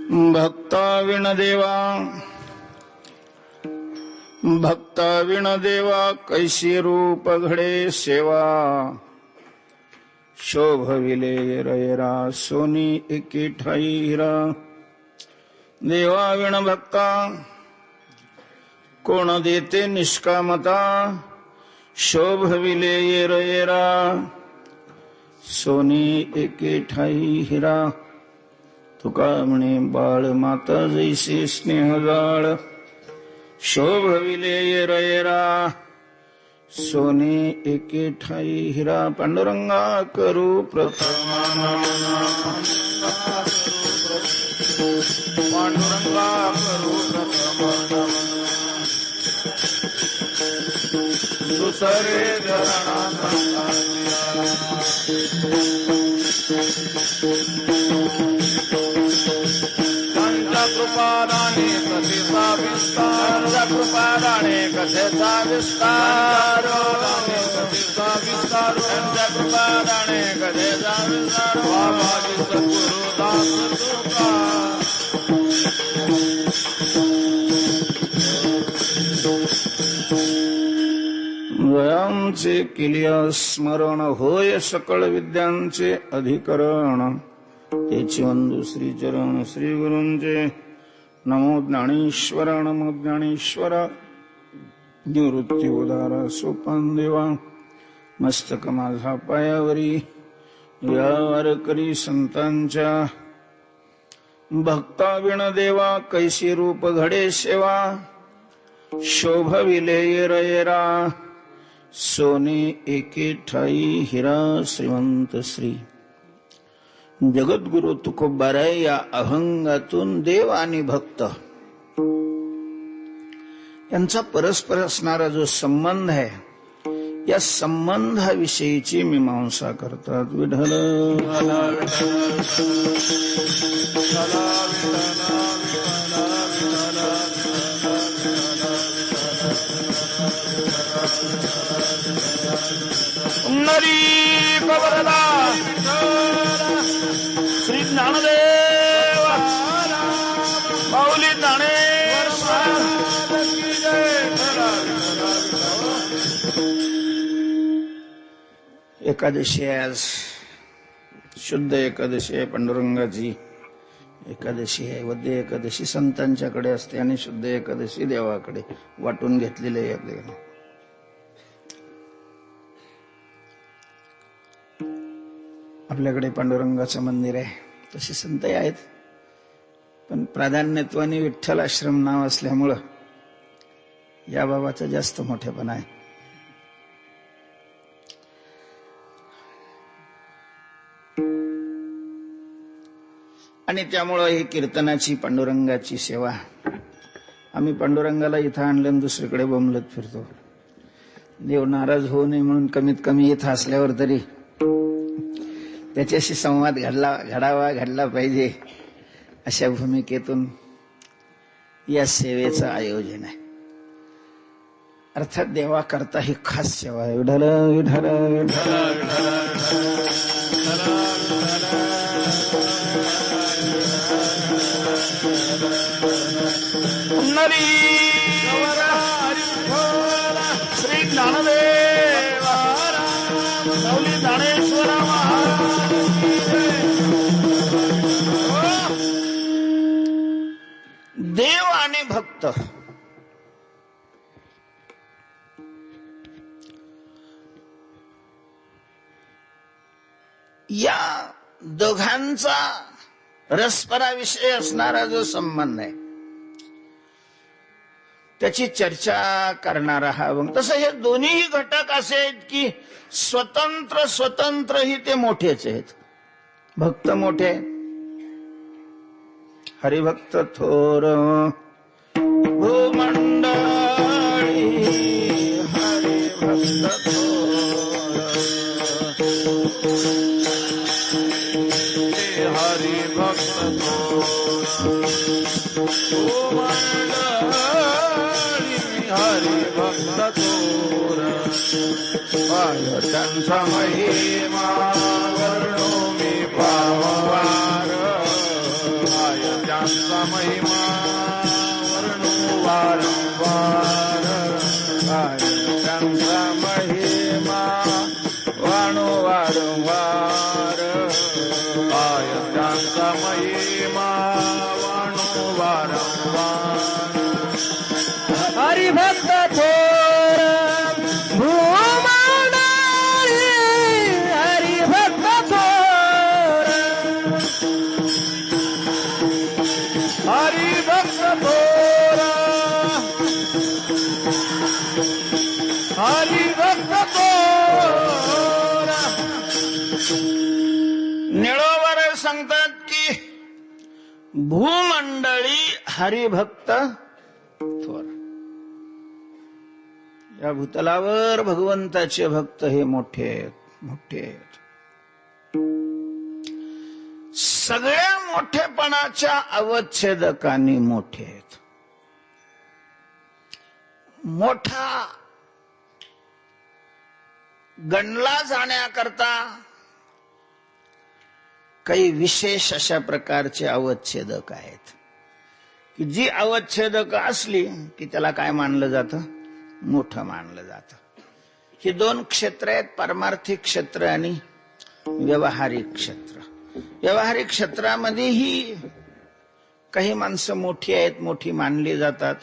भक्ता विण देवा कैसी रूप घडे सेवा शोभविले रयरा सोनी एकी ठाई हिरा देवा विण भक्ता कोण देते निष्कामता शोभविले रयरा सोनी एके ठाई हिरा तुका म्हणे बाळ माता जैसे स्नेहगाळ शोभविले रयरा सोने एके ठाई हिरा पांडुरंगा करू प्रथम पांडुरंगा करू प्रथम दुसरे कृपादाने कथेचा विस्तार कृपादाने कथेचा विस्तार कथेचा विस्तार कृपादाने कथेचा विस्तार बाबाजी सद्गुरुदास तुका वयांचे किलिया स्मरण होय सकळ विद्यांचे अधिकरण तेची वंदू श्री चरण श्री गुरूंचे नमो ज्ञानेश्वर नमो ज्ञानेश्वर निवृत्ती उदारा सोपान देवा मस्तक माझा पायावरी या वारकरी संतांच्या भक्ता विण देवा कैसी रूप घडे सेवा शोभविले रयरा सोने एके ठाई हिरा श्रीमंत श्री जगद्गुरु तुकोबाराय या अभंगातून देव आणि भक्त यांचा परस्पर असणारा जो संबंध आहे या संबंधाविषयीची मीमांसा करतात. विठ्ठल नरी कवरला श्री ज्ञानदेव माऊली ज्ञानेश्वर एकादशी आज शुद्ध एकादशी आहे. पांडुरंगाची एकादशी आहे. वद्य एकादशी संतांच्याकडे असते आणि शुद्ध एकादशी देवाकडे वाटून घेतलेली आहे. आपल्याकडे आपल्याकडे पांडुरंगाचं मंदिर आहे. तसे संतही आहेत पण प्राधान्यत्वाने विठ्ठल आश्रम नाव असल्यामुळं या बाबाचा जास्त मोठेपणा आहे. आणि त्यामुळं ही कीर्तनाची पांडुरंगाची सेवा आम्ही पांडुरंगाला इथं आणलं आणि दुसरीकडे बोंबलत फिरतो. देव नाराज होऊ नये म्हणून कमीत कमी इथं असल्यावर तरी त्याच्याशी संवाद घडला पाहिजे अशा भूमिकेतून या सेवेचं आयोजन आहे. अर्थात देवा करता ही खास सेवा आहे. विठ्ठल विठ्ठल नरी श्री ज्ञानदेव माऊली ज्ञानेश्वर देव आणि भक्त या दोघांचा परस्पराविषयी असणारा जो संबंध आहे त्याची चर्चा करणारा हा अभंग. तसं हे दोन्ही घटक असे आहेत की स्वतंत्र ते मोठेच आहेत. भक्त मोठे हरिभक्त थोर भूमंडळी हरिभक्त हरिभक्त हरिभक्त थोर त्यांचा महिमा वर्णो मी पाववार त्यांचा महिमा वर्णू वारंवार त्यांचा महिमा वर्णू वारंवार त्यांचा महिमा वर्णू वारंवार हरिभक्त थोर भूमानारी हरिभक्त थोर हरिभक्त थोर हरिभक्त थोर निळोवर सांगतात की भूमंडळी हरिभक्त थोर. या भूतलावर भगवंताचे भक्त हे मोठे आहेत, मोठे आहेत. सगळ्या मोठेपणाच्या अवच्छेदकांनी मोठे आहेत. मोठा गणला जाण्याकरता काही विशेष अशा प्रकारचे अवच्छेदक आहेत की जी अवच्छेदक असली की त्याला काय मानलं जातं? मोठं मानलं जातं. ही दोन क्षेत्र आहेत, पारमार्थिक क्षेत्र आणि व्यवहारिक क्षेत्र. व्यवहारिक क्षेत्रामध्येही काही माणसं मोठी आहेत, मोठी मानली जातात.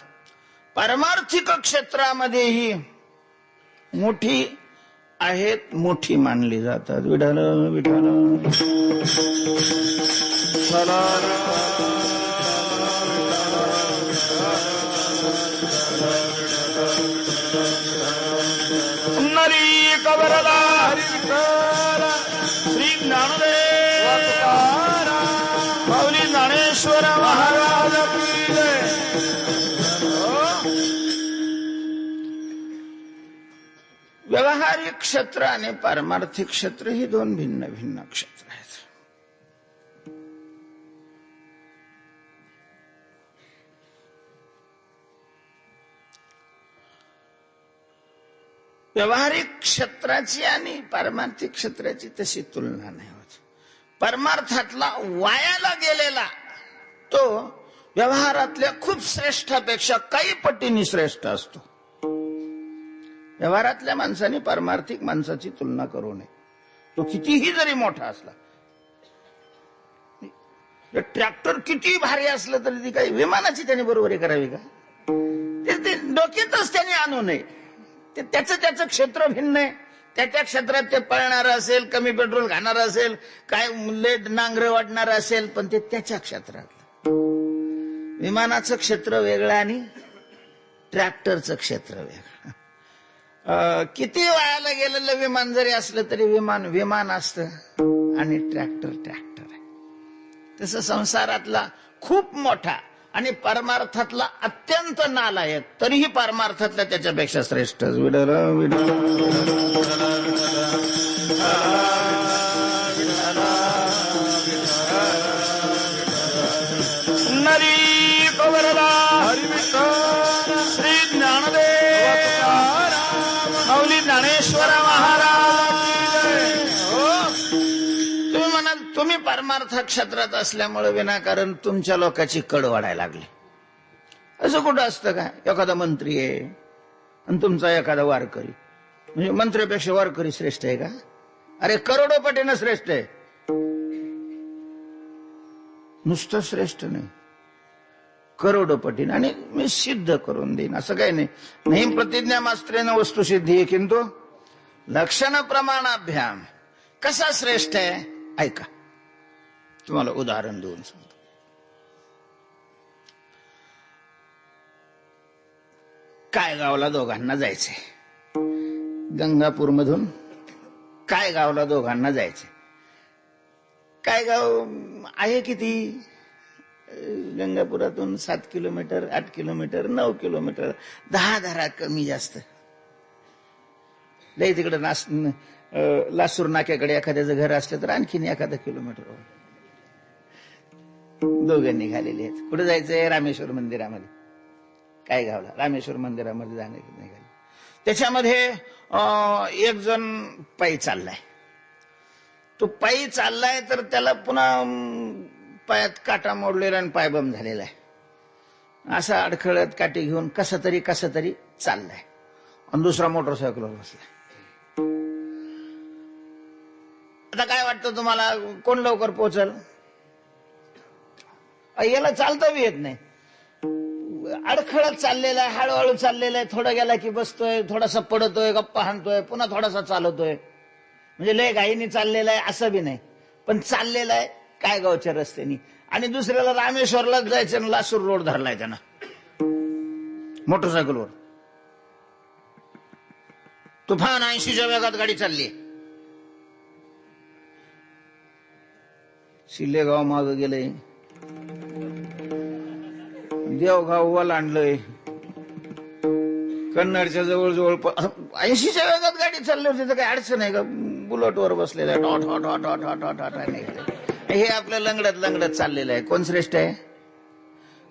पारमार्थिक क्षेत्रामध्येही मोठी आहेत, मोठी मानली जातात. विठाल विठाल नरी कबरला श्री ज्ञानदेव माऊली ज्ञानेश्वर महाराज की जय. व्यवहारिक क्षेत्र आणि पारमार्थिक क्षेत्र ही दोन भिन्न भिन्न क्षेत्र आहेत. व्यवहारिक क्षेत्राची आणि पारमार्थिक क्षेत्राची तशी तुलना नाही होत. परमार्थातला वायाला गेलेला तो व्यवहारातल्या खूप श्रेष्ठापेक्षा काही पटीने श्रेष्ठ असतो. व्यवहारातल्या माणसाने पारमार्थिक माणसाची तुलना करू नये. तो कितीही जरी मोठा असला, ट्रॅक्टर किती भारी असलं तरी ती काही विमानाची त्याने बरोबरी करावी का? ते डोक्यातच त्याने आणू नये. ते त्याचं क्षेत्र भिन्न आहे. त्या क्षेत्रात ते पळणार असेल, कमी पेट्रोल खाणार असेल, काय लेट नांगर वाटणार असेल, पण ते त्याच्या क्षेत्रात. विमानाचं क्षेत्र वेगळं आणि ट्रॅक्टरचं क्षेत्र वेगळं. किती वायाला गेलेलं विमान जरी असलं तरी विमान विमान असतं आणि ट्रॅक्टर ट्रॅक्टर आहे. तसं संसारातला खूप मोठा आणि परमार्थातला अत्यंत नालायक तरीही परमार्थातला त्याच्यापेक्षा श्रेष्ठ. विडल विडल नरी कबरला श्री ज्ञानदेव माऊली ज्ञानेश्वर महाराज. तुम्ही म्हणाल तुम्ही परमार्थ क्षेत्रात असल्यामुळे विनाकारण तुमच्या लोकांची कड वाढायला लागली. असं कुठं असतं का? एखादा मंत्री आहे आणि तुमचा एखादा वारकरी, म्हणजे मंत्र्यापेक्षा वारकरी श्रेष्ठ आहे का? अरे करोडोपटीनं श्रेष्ठ आहे. नुसतं श्रेष्ठ नाही, करोडोपटीनं. आणि मी सिद्ध करून देईन असं काही नाही. नाही प्रतिज्ञा मास्त्रेनं वस्तुसिद्धी आहे, किंतु लक्षण प्रमाणाभ्याम. कसा श्रेष्ठ आहे ऐका, तुम्हाला उदाहरण देऊन सांगतो. काय गावला दोघांना जायचंय, गंगापूर मधून काय गावला दोघांना जायचंय. काय गाव आहे किती? गंगापुरातून 7 किलोमीटर, 8 किलोमीटर, 9 किलोमीटर, 10 कमी जास्त. लई तिकडे लासूर नाक्याकडे एखाद्याचं घर असलं तर आणखीन एखादा किलोमीटर. दोघं निघालेले आहेत. कुठे जायचंय? रामेश्वर मंदिरामध्ये. काय गावला? रामेश्वर मंदिरामध्ये जाणे निघाले. त्याच्यामध्ये एक जण पायी चाललाय. तो पायी चाललाय तर त्याला पुन्हा पायात काटा मोडलेला आणि पायबम झालेला आहे. असा अडखळत काठी घेऊन कसा तरी चाललाय आणि दुसरा मोटरसायकलवर बसलाय. आता काय वाटतं तुम्हाला, कोण लवकर पोहोचल? याला चालता बी येत नाही, अडखळत चाललेला आहे, हळूहळू चाललेला आहे. थोडा गेला की बसतोय, थोडासा पडतोय, गप्पा हाणतोय, पुन्हा थोडासा चालवतोय. म्हणजे लय घाईनी चाललेला आहे असं बी नाही, पण चाललेला आहे काय गावच्या रस्त्यानी. आणि दुसऱ्याला रामेश्वरलाच जायचं आणि लासूर रोड धरलाय त्यानं मोटरसायकलवर. तुफान 80च्या वेगात गाडी चालली. शिल्लेगाव माग गेलंय, देवगाव ओलांडलंय, कन्नडच्या जवळजवळ 80च्या वेगात गाडी चालली होती. तर काही अडचण आहे का? बुलेटवर बसलेला आहे, हे आपलं लंगडत चाललेलं आहे. कोण श्रेष्ठ आहे?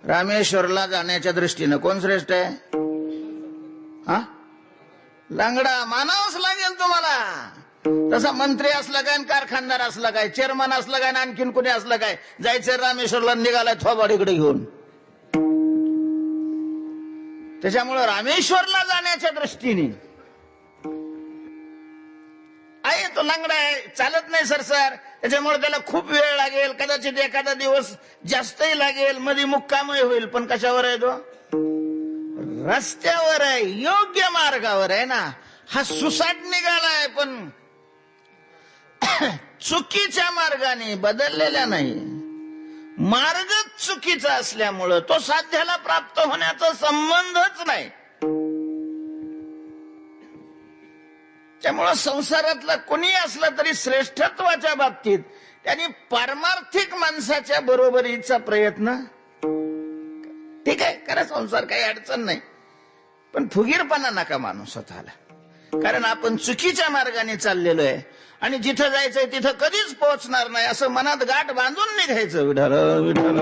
रामेश्वरला जाण्याच्या दृष्टीनं कोण श्रेष्ठ आहे? हा, लंगडा मानावंच लागेल तुम्हाला. तसा मंत्री असला काय, कारखानदार असला काय, चेअरमन असला काय, आणखीन कुणी असलं काय, जायचं रामेश्वरला निघालाय थोबाडीकडे घेऊन. त्याच्यामुळं रामेश्वरला जाण्याच्या दृष्टीने आहे तो लंगडा आहे, चालत नाही सरसर. त्याच्यामुळे त्याला खूप वेळ लागेल, कदाचित एखादा दिवस जास्तही लागेल, मध्ये मुक्कामही होईल. पण कशावर आहे तो? रस्त्यावर आहे, योग्य मार्गावर आहे ना. हा सुसाट निघालाय पण चुकीच्या मार्गाने, बदललेला नाही. मार्गच चुकीचा असल्यामुळं तो साध्याला प्राप्त होण्याचा संबंधच नाही. त्यामुळं संसारातला कोणी असला तरी श्रेष्ठत्वाच्या बाबतीत त्यांनी पारमार्थिक माणसाच्या बरोबरीचा प्रयत्न, ठीक आहे करा संसार, काही अडचण नाही, पण फुगीरपणा नका मानू स्वतःला. कारण आपण चुकीच्या मार्गाने चाललेलो आहे आणि जिथं जायचंय तिथं कधीच पोहोचणार नाही असं मनात गाठ बांधून निघायचं. विठ्ठल विठ्ठल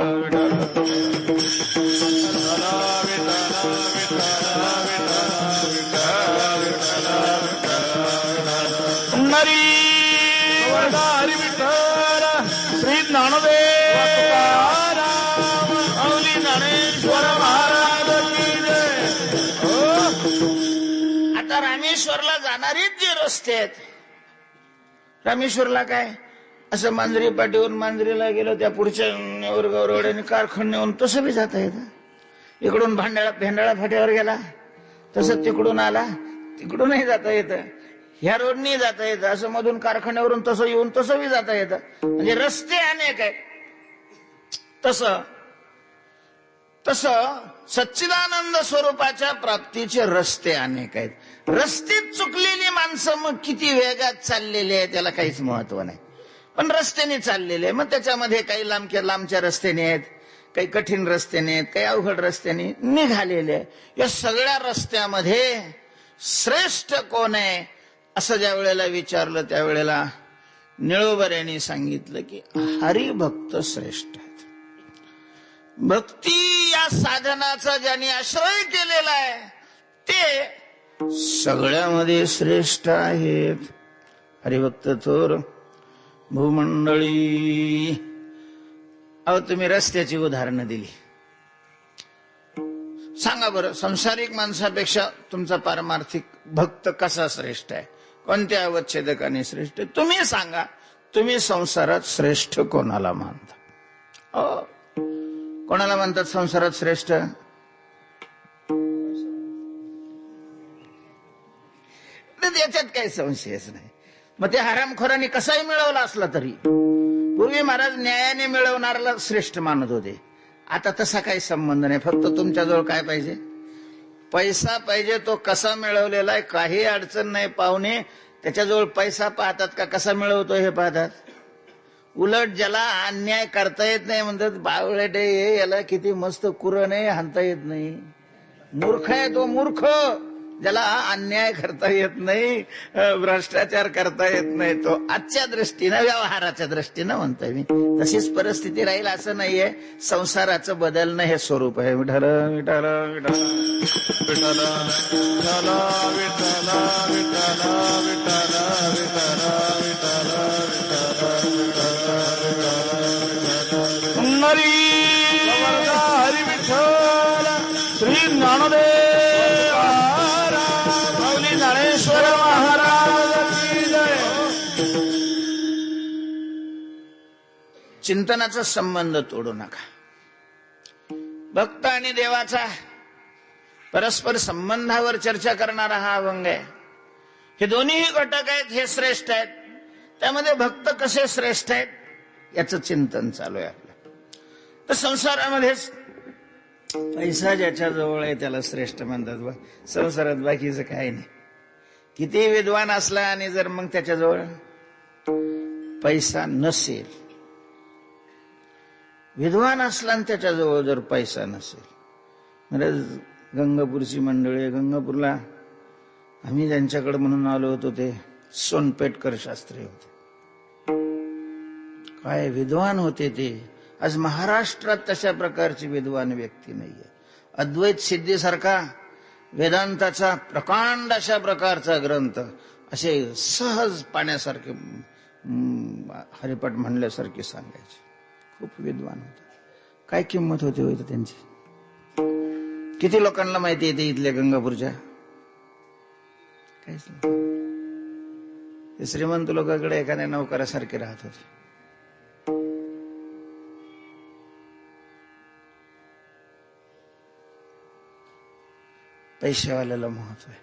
हरी विठ्ठल श्री ज्ञानदेव माऊली ज्ञानेश्वर महाराज की जय. आता रामेश्वरला जाणारीच जे रस्ते आहेत, रामेश्वरला काय असं मांजरी पाटीवरून मांजरीला गेलो, त्या पुढच्या नेवरगाव कारखान्यावरून तसं बी जाता येतं. इकडून भेंडाळा फाट्यावर गेला तसं तिकडून आला, तिकडूनही जाता येतं. ह्या रोडनी जाता येतं, असं मधून कारखान्यावरून तसं येऊन तसं बी जाता येतं. म्हणजे रस्ते अनेक आहेत. तसं सच्चिदानंद स्वरूपाच्या प्राप्तीचे रस्ते अनेक आहेत. रस्तेच चुकलेली माणसं मग किती वेगात चाललेली आहे त्याला काहीच महत्व नाही, पण रस्त्याने चाललेले आहे. मग त्याच्यामध्ये काही लांबच्या रस्त्याने आहेत, काही कठीण रस्त्याने आहेत, काही अवघड रस्त्याने निघालेले आहे. या सगळ्या रस्त्यामध्ये श्रेष्ठ कोण आहे असं ज्या वेळेला विचारलं त्यावेळेला निळोबर यांनी सांगितलं की हरिभक्त श्रेष्ठ आहेत. भक्ती या साधनाचा ज्यांनी आश्रय केलेला आहे ते सगळ्यामध्ये श्रेष्ठ आहेत. हरिभक्त थोर भूमंडळी. अहो तुम्ही रस्त्याची उदाहरणं दिली, सांगा बरं संसारिक माणसापेक्षा तुमचा पारमार्थिक भक्त कसा श्रेष्ठ आहे, कोणत्या अवच्छेदकाने श्रेष्ठ? तुम्ही सांगा, तुम्ही संसारात श्रेष्ठ कोणाला मानता? कोणाला म्हणतात संसारात श्रेष्ठ? याच्यात काही संशयच नाही. मग ते हरामखोरांनी कसाही मिळवला असला तरी पूर्वी महाराज न्यायाने मिळवणाऱ्याला श्रेष्ठ मानत होते. आता तसा काही संबंध नाही. फक्त तुमच्याजवळ काय पाहिजे? पैसा पाहिजे. तो कसा मिळवलेला आहे काही अडचण नाही. पाहुणे त्याच्याजवळ पैसा पाहतात का कसा मिळवतो हे पाहतात. उलट ज्याला अन्याय करता येत नाही म्हणतात बावळट आहे, याला किती मस्त कुरण आहे, हाणता येत नाही. मूर्ख आहे तो, मूर्ख ज्याला अन्याय करता येत नाही, भ्रष्टाचार करता येत नाही, तो आजच्या दृष्टीनं व्यवहाराच्या दृष्टीनं म्हणतोय मी. तशीच परिस्थिती राहील असं नाहीये. संसाराचं बदलणं हे स्वरूप आहे. विठ्ठल विठ्ठल विठ्ठल विठ्ठल चिंतनाचा संबंध तोडू नका. भक्त आणि देवाचा परस्पर संबंधावर चर्चा करणारा हा अभंग आहे. हे दोन्हीही घटक आहेत, हे श्रेष्ठ आहेत. त्यामध्ये भक्त कसे श्रेष्ठ आहेत याचं चिंतन चालू आहे आपलं. तर संसारामध्येच पैसा ज्याच्या जवळ आहे त्याला श्रेष्ठ म्हणतात. संसारात बाकीचं काही नाही. किती विद्वान असला आणि जर मग त्याच्याजवळ पैसा नसेल, विद्वान असला आणि त्याच्याजवळ जर पैसा नसेल. म्हणजे गंगापूरची मंडळी, गंगापूरला आम्ही ज्यांच्याकडे म्हणून आलो होतो ते सोनपेटकर शास्त्री होते. काय विद्वान होते ते. आज महाराष्ट्रात तशा प्रकारची विद्वान व्यक्ती नाहीये. अद्वैत सिद्धीसारखा वेदांताचा प्रकांड अशा प्रकारचा ग्रंथ असे सहज पाण्यासारखे हरिपाठ म्हणल्यासारखे सांगायचे. खूप विद्वान होते. काय किंमत होती होती त्यांची. किती लोकांना माहिती येते इथल्या गंगापूरच्या. काहीच नाही. ते श्रीमंत लोकांकडे एखाद्या नौकरासारखे राहत होते. पैशावाल्याला महत्व आहे,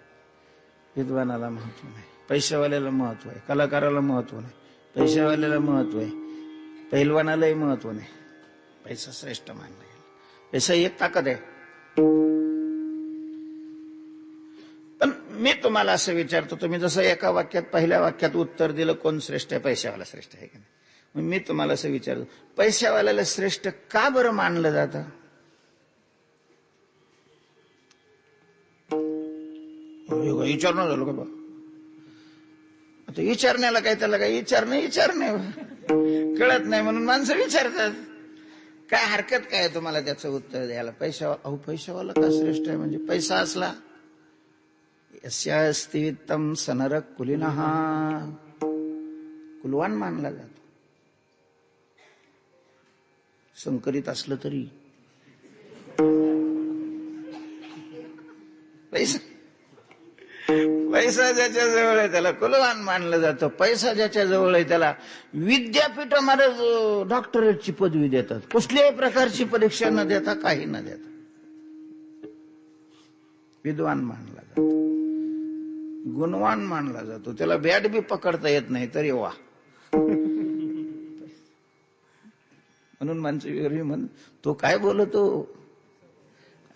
विद्वानाला महत्व नाही. पैशावाल्याला महत्व आहे, कलाकाराला महत्व नाही. पैशावाल्याला महत्व आहे, पैलवानालाही महत्व नाही. पैसा श्रेष्ठ मानला गेला. पैसा एक ताकद आहे. पण मी तुम्हाला असं विचारतो, तुम्ही जसं एका वाक्यात पहिल्या वाक्यात उत्तर दिलं कोण श्रेष्ठ आहे, पैशावाला श्रेष्ठ आहे की नाही. मी तुम्हाला असं विचारतो, पैशावाल्याला श्रेष्ठ का बरं मानलं जातं. विचारणं झालं का बा. आता विचारण्याला काय, त्याला काय विचार नाही कळत नाही म्हणून माणसं विचारतात. काय हरकत काय तुम्हाला त्याचं उत्तर द्यायला. पैशावाला का श्रेष्ठ आहे म्हणजे पैसा असला यस्यास्ति वित्तम सनर कुलीनः, कुलवान मानला जातो. संकरित असलं तरी पैसा ज्याच्या जवळ आहे त्याला कुलवान मानलं जातं. पैसा ज्याच्या जवळ आहे त्याला विद्यापीठामध्ये डॉक्टरेटची पदवी देतात. कुठल्याही प्रकारची परीक्षा न देता, काही न देता विद्वान मानला जातो, गुणवान मानला जातो. त्याला बॅट बी पकडता येत नाही तरी वा. म्हणून माणसं म्हण तो काय बोलतो,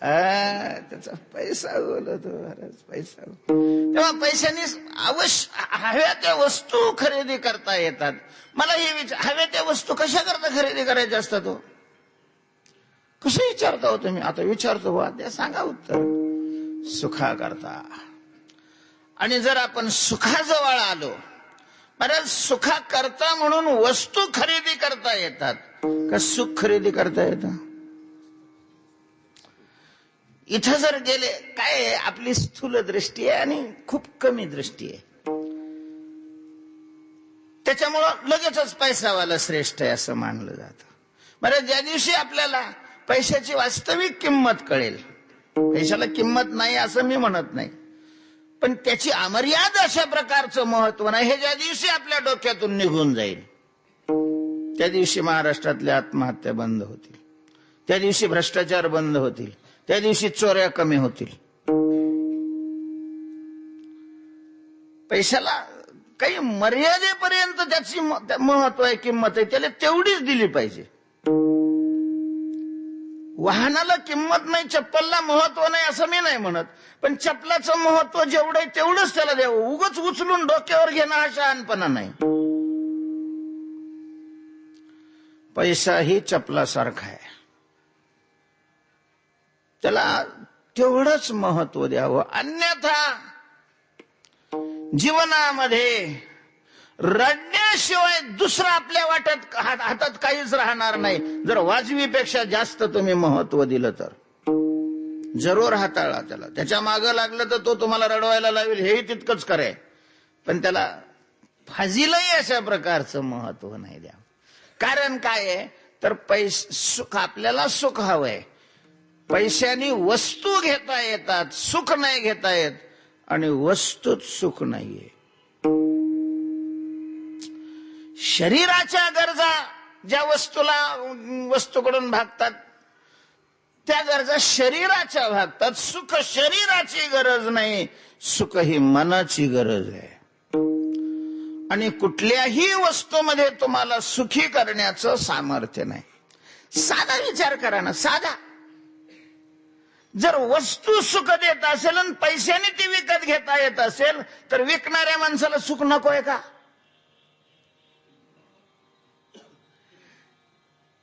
त्याचा पैसा बोलतो महाराज, पैसा. तेव्हा पैशाने हव्या त्या वस्तू खरेदी करता येतात. मला हे हव्या त्या वस्तू कशा करता खरेदी करायच्या असतात. तो कसं विचारता हो तुम्ही. आता विचारतो बा, त्या सांगा उत्तर. सुखा करता. आणि जर आपण सुखाजवळ आलो, महाराज सुखा करता म्हणून वस्तू खरेदी करता येतात का सुख खरेदी करता येतं. इथं जर गेले, काय आपली स्थूल दृष्टी आहे आणि खूप कमी दृष्टी आहे. त्याच्यामुळं लगेचच पैसावाला श्रेष्ठ आहे असं मानलं जातं. म्हणजे ज्या दिवशी आपल्याला पैशाची वास्तविक किंमत कळेल, पैशाला किंमत नाही असं मी म्हणत नाही, पण त्याची अमर्याद अशा प्रकारचं महत्व नाही, हे ज्या दिवशी आपल्या डोक्यातून निघून जाईल त्या दिवशी महाराष्ट्रातल्या आत्महत्या बंद होतील, त्या दिवशी भ्रष्टाचार बंद होतील, त्या दिवशी चोऱ्या कमी होतील. पैशाला काही मर्यादेपर्यंत त्याची महत्व आहे, किंमत आहे, त्याला तेवढीच दिली पाहिजे. वाहनाला किंमत नाही, चप्पलला महत्व नाही असं मी नाही म्हणत, पण चप्पलाचं महत्व जेवढं आहे तेवढंच त्याला द्यावं. उगाच उचलून डोक्यावर घेणं हा शहाणपणा नाही. पैसा ही चपलासारखा आहे, त्याला तेवढंच महत्व द्यावं. अन्यथा जीवनामध्ये रडण्याशिवाय दुसरं आपल्या वाट्यात हातात काहीच राहणार नाही. जर वाजवीपेक्षा जास्त तुम्ही महत्व दिलं तर जरूर हाताळा त्याला. त्याच्या मागं लागलं तर तो तुम्हाला रडवायला लावेल, हेही तितकंच करे, पण त्याला फाजीलही अशा प्रकारचं महत्व नाही द्या. कारण काय आहे तर सुख, आपल्याला सुख हवंय. पैशाने वस्तू घेता येतात, सुख नाही घेता येत, आणि वस्तूत सुख नाहीये. शरीराच्या गरजा ज्या वस्तूकडून भागतात त्या गरजा शरीराच्या भागतात. सुख शरीराची गरज नाही, सुख ही मनाची गरज आहे. आणि कुठल्याही वस्तूमध्ये तुम्हाला सुखी करण्याचं सामर्थ्य नाही. साधा विचार करा ना, साधा. जर वस्तू सुख देत असेल आणि पैशाने ती विकत घेता येत असेल तर विकणाऱ्या माणसाला सुख नकोय का?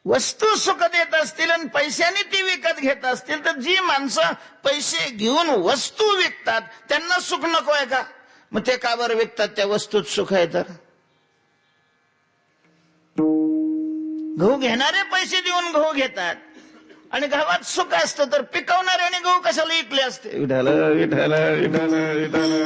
वस्तू सुख देत असतील आणि पैशाने ती विकत घेत असतील तर जी माणसं पैसे घेऊन वस्तू विकतात त्यांना सुख नकोय का? मग ते का बरं विकतात? त्या वस्तूत सुख आहे तर. गहू घेणारे पैसे देऊन गहू घेतात आणि गावात सुख असतं तर पिकवणाऱ्याने गहू कशाला विकले असते? विठाला विठाला विठाला विठाला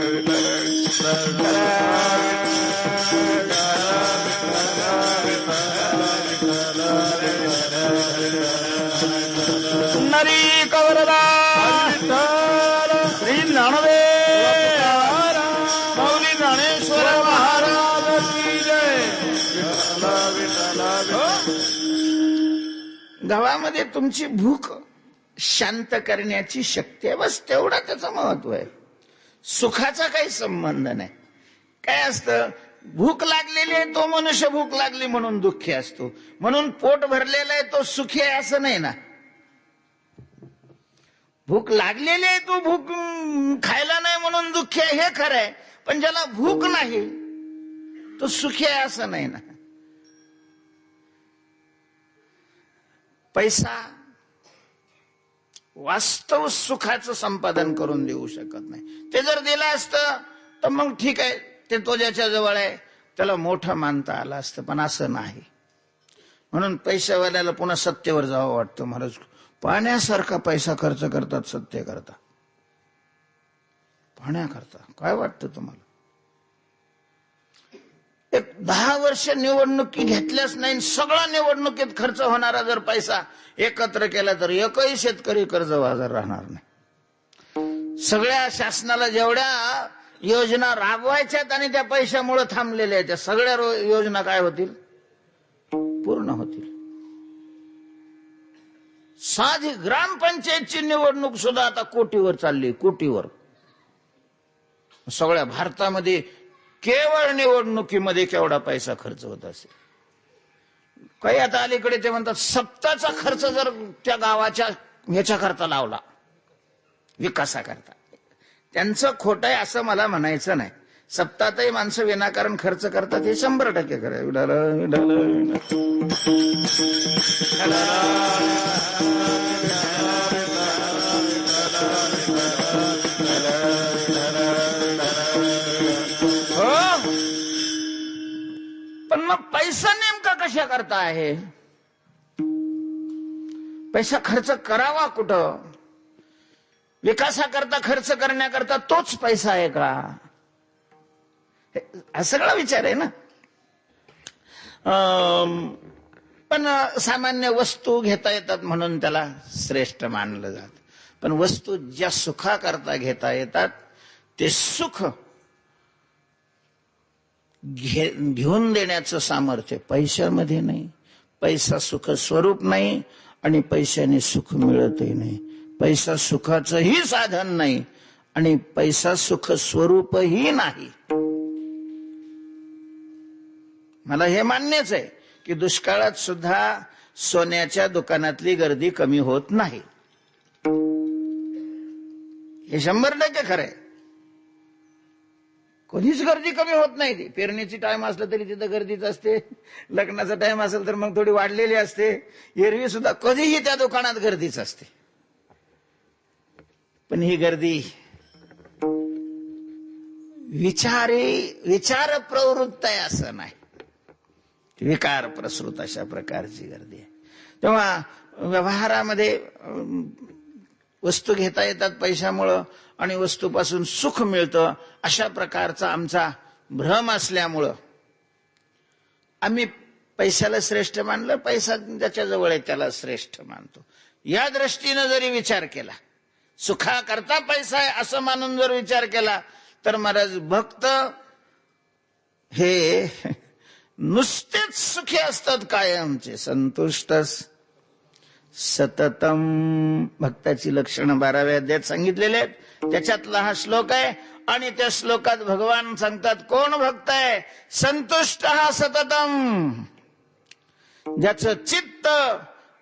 नरी कवरदा श्री ज्ञानदेव माऊली ज्ञानेश्वर महाराज की जय. गावामध्ये तुमची भूक शांत करण्याची शक्ती आहे, बस तेवढा त्याचं महत्व आहे. सुखाचा काही संबंध नाही. काय असतं, भूक लागलेली आहे तो मनुष्य भूक लागली म्हणून दुःखी असतो, म्हणून पोट भरलेला आहे तो सुखी आहे असं नाही ना. भूक लागलेली आहे तो भूक खायला नाही म्हणून दुःखी आहे हे खरं आहे, पण ज्याला भूक नाही तो सुखी आहे असं नाही ना. पैसा वास्तव सुखाचं संपादन करून देऊ शकत नाही. ते जर दिलं असतं तर मग ठीक आहे, ते तो ज्याच्या जवळ आहे त्याला मोठं मानता आलं असतं, पण असं नाही. म्हणून पैशावाल्याला पुन्हा सत्तेवर जावं वाटतं. महाराज पाण्यासारखा पैसा खर्च करतात सत्य करता. पाण्याकरता काय वाटतं तुम्हाला? एक 10 वर्ष निवडणुकी घेतल्याच नाही, सगळा निवडणुकीत खर्च होणारा जर पैसा एकत्र केला तर एकही शेतकरी कर्जबाजार राहणार नाही. सगळ्या शासनाला जेवढ्या योजना राबवायच्यात आणि त्या पैशामुळे थांबलेल्या आहेत त्या सगळ्या योजना काय होतील? पूर्ण होतील. साधी ग्रामपंचायतची निवडणूक सुद्धा आता कोटीवर चालली, कोटीवर. सगळ्या भारतामध्ये केवळ निवडणुकीमध्ये केवढा पैसा खर्च होत असेल. काही आता अलीकडे ते म्हणतात सप्ताचा खर्च जर त्या गावाच्या ह्याच्याकरता लावला विकासाकरता, त्यांचं खोटं आहे असं मला म्हणायचं नाही. सप्ताहतही माणसं विनाकारण खर्च करतात हे 100% खरं आहे. पण मग पैसा नेमका कशा करता आहे? पैसा खर्च करावा कुठं? विकासाकरता खर्च करण्याकरता तोच पैसा आहे का? हा सगळा विचार आहे ना. पण सामान्य वस्तू घेता येतात म्हणून त्याला श्रेष्ठ मानलं जात. पण वस्तू ज्या सुखाकरता घेता येतात ते सुख घेऊन देण्याचं सामर्थ्य पैशामध्ये नाही. पैसा सुख स्वरूप नाही आणि पैशाने सुख मिळतही नाही. पैसा सुखाचंही साधन नाही आणि पैसा सुख स्वरूपही नाही. मला हे मान्यच आहे की दुष्काळात सुद्धा सोन्याच्या दुकानातली गर्दी कमी होत नाही. हे 100% खरं आहे. कधीच गर्दी कमी होत नाही. ती पेरणीची टाइम असला तरी तिथं गर्दीच असते. लग्नाचा टाइम असेल तर मग थोडी वाढलेली असते. एरवी सुद्धा कधीही त्या दुकानात गर्दीच असते. पण ही गर्दी विचार प्रवृत्त आहे असं नाही, विकार प्रसृत अशा प्रकारची गर्दी आहे. तेव्हा व्यवहारामध्ये वस्तू घेता येतात पैशामुळं आणि वस्तूपासून सुख मिळतं अशा प्रकारचा आमचा भ्रम असल्यामुळं आम्ही पैशाला श्रेष्ठ मानलं. पैसा ज्याच्या जवळ आहे त्याला श्रेष्ठ मानतो. या दृष्टीनं जरी विचार केला, सुखाकरता पैसा आहे असं मानून जर विचार केला तर महाराज भक्त हे नुसतेच सुखी असतात कायमचे. संतुष्टस सततम. भक्ताची लक्षणं 12व्या अध्यायात सांगितलेले आहेत. त्याच्यातला हा श्लोक आहे. आणि त्या श्लोकात भगवान सांगतात कोण भक्त आहे. संतुष्ट हा सततम, ज्याचं चित्त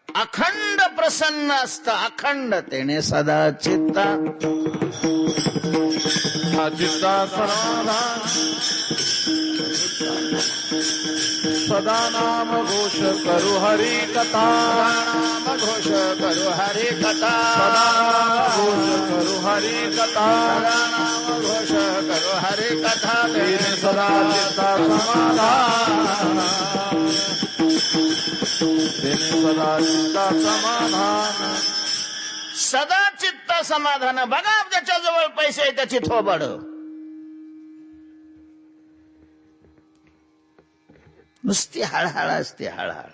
अखंड प्रसन्न असतं. अखंड तेने सदा चित्ता चित्ता समाधान सदा नाम घोष करू हरी कथा. नाम घोष करू हरी कथा. सदा नाम घोष करू हरी कथा. नाम घोष करू हरी कथा. तेने सदा चित्ता समाधान. तेने सदा चित्ता समाधान. सदा चित्त समाधान. बघा ज्याच्या जवळ पैसे आहे त्याची थोबड. नुसती हळहळ असते, हळहळ.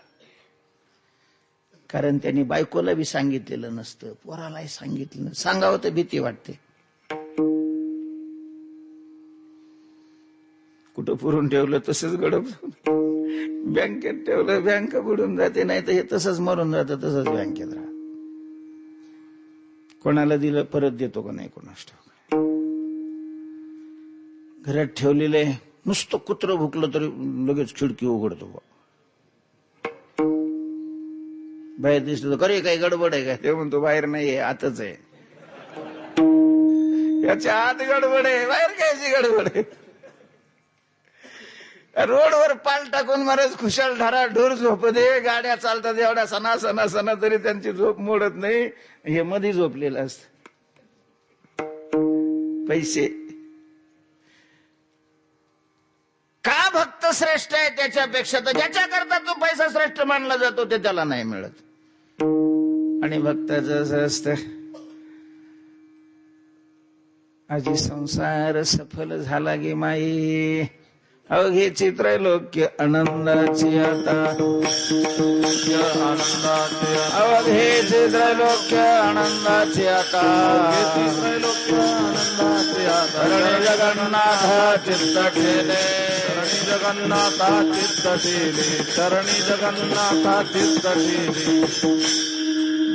कारण त्यांनी बायकोला बी सांगितलेलं नसतं, पोरालाही सांगितलं नसतं. सांगावं तर भीती वाटते. कुठं पुरून ठेवलं तसंच गडप, बँकेत ठेवलं बँक बुडून जाते. नाही तर हे तसंच मरून जातं, तसंच बँकेत राहा. कोणाला दिलं परत देतो का नाही कोणास ठाऊक. घरात ठेवलेले नुसतं कुत्रं भुकलं तरी लगेच खिडकी उघडतो. बाहेर दिसलं तर अरे काही गडबड आहे का. ते म्हणतो बाहेर नाहीये, आतच आहे. याच्या आत गडबड आहे, बाहेर कायची गडबड आहे. रोडवर पाल टाकून महाराज खुशाल ढाराढूर झोप दे. गाड्या चालतात एवढ्या सणा सणा सणा तरी त्यांची झोप मोडत नाही. हे मध्ये झोपलेलं असत. पैसे का भक्त श्रेष्ठ आहे त्याच्यापेक्षा, तर ज्याच्याकरता तो पैसा श्रेष्ठ मानला जातो ते त्याला नाही मिळत. आणि भक्ताचं असं असतं, आजी संसार सफल झाला गे माई. अवघे त्रैलोक्य आनंदाची आता. अवघे त्रैलोक्य आनंदाची आता. धरणी जगन्नाथ चित्त ठेले. जगन्नाथा चित्त ठेले. चरणी जगन्नाथा चित्त ठेले.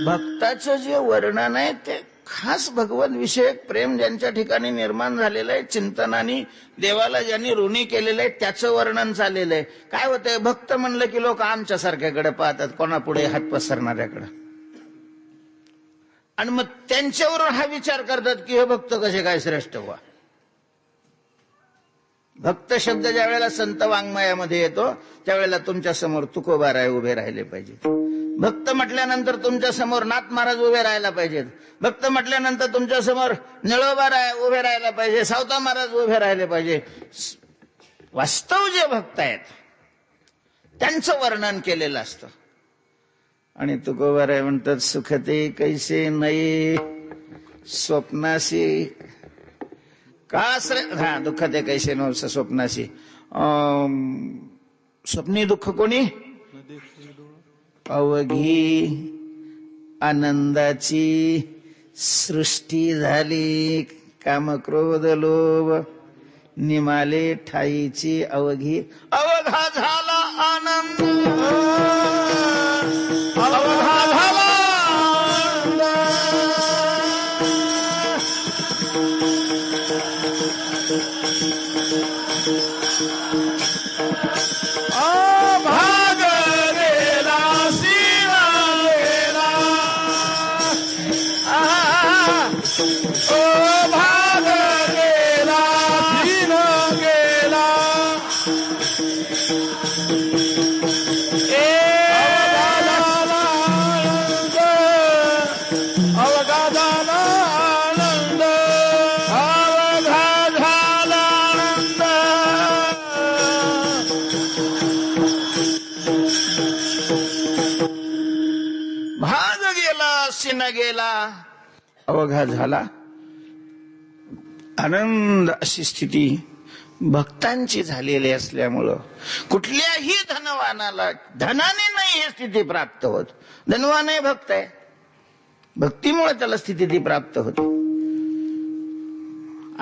भक्ताचं जे वर्णन आहे ते खास भगवत विषयक प्रेम ज्यांच्या ठिकाणी निर्माण झालेलं आहे, चिंतनाने देवाला ज्यांनी ऋणी केलेलं आहे त्याचं वर्णन चाललेलं आहे. काय होतंय, भक्त म्हणलं की लोक आमच्यासारख्याकडे पाहतात, कोणापुढे हात पसरणाऱ्याकडे. आणि मग त्यांच्यावरून हा विचार करतात की हे भक्त कसे काय श्रेष्ठ व्हा. भक्त शब्द ज्या वेळेला संत वाङ्मयामध्ये येतो त्यावेळेला तुमच्या समोर तुकोबाराय उभे राहिले पाहिजेत. भक्त म्हटल्यानंतर तुमच्या समोर नाथ महाराज उभे राहायला पाहिजेत. भक्त म्हटल्यानंतर तुमच्या समोर निळोबाराय उभे राहायला पाहिजे, सावता महाराज उभे राहिले पाहिजे. वास्तव जे भक्त आहेत त्यांचं वर्णन केलेलं असतं. आणि तुकोबाराय म्हणतात, सुखते कैसे नाही स्वप्नाशी का हा दुःखते कैसे न स्वप्नाशी. स्वप्नी दुःख कोणी, अवघी आनंदाची सृष्टी झाली. काम क्रोध लोभ निमाले ठाईची अवघी. अवघा झाला आनंद, अवघा झाला आनंद. गेला अवघा झाला आनंद. अशी स्थिती भक्तांची झालेली असल्यामुळं कुठल्याही धनवानाला धनाने नाही ही स्थिती प्राप्त होत. धनवानही भक्त आहे, भक्तीमुळे त्याला स्थिती ती प्राप्त होते.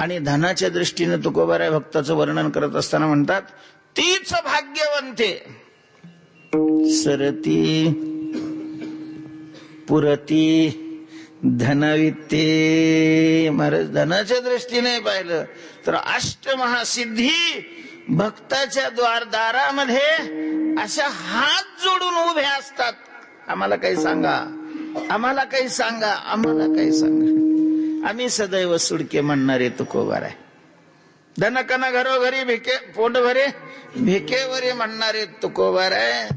आणि धनाच्या दृष्टीने तुकोबाराय भक्ताचं वर्णन करत असताना म्हणतात, तीच भाग्यवंते. सरती पुरती धनवित्ते. महाराज धनाच्या दृष्टीने पाहिलं तर अष्टमहासिद्धी भक्ताच्या दारामध्ये अशा हात जोडून उभ्या असतात. आम्हाला काही सांगा, आम्हाला काही सांगा, आम्हाला काही सांगा. आम्ही सदैव सुडके म्हणणारे तुकोबार आहे. धनकन घरोघरी भिके पोट भरे भिकेवरी म्हणणारे तुकोबार आहे.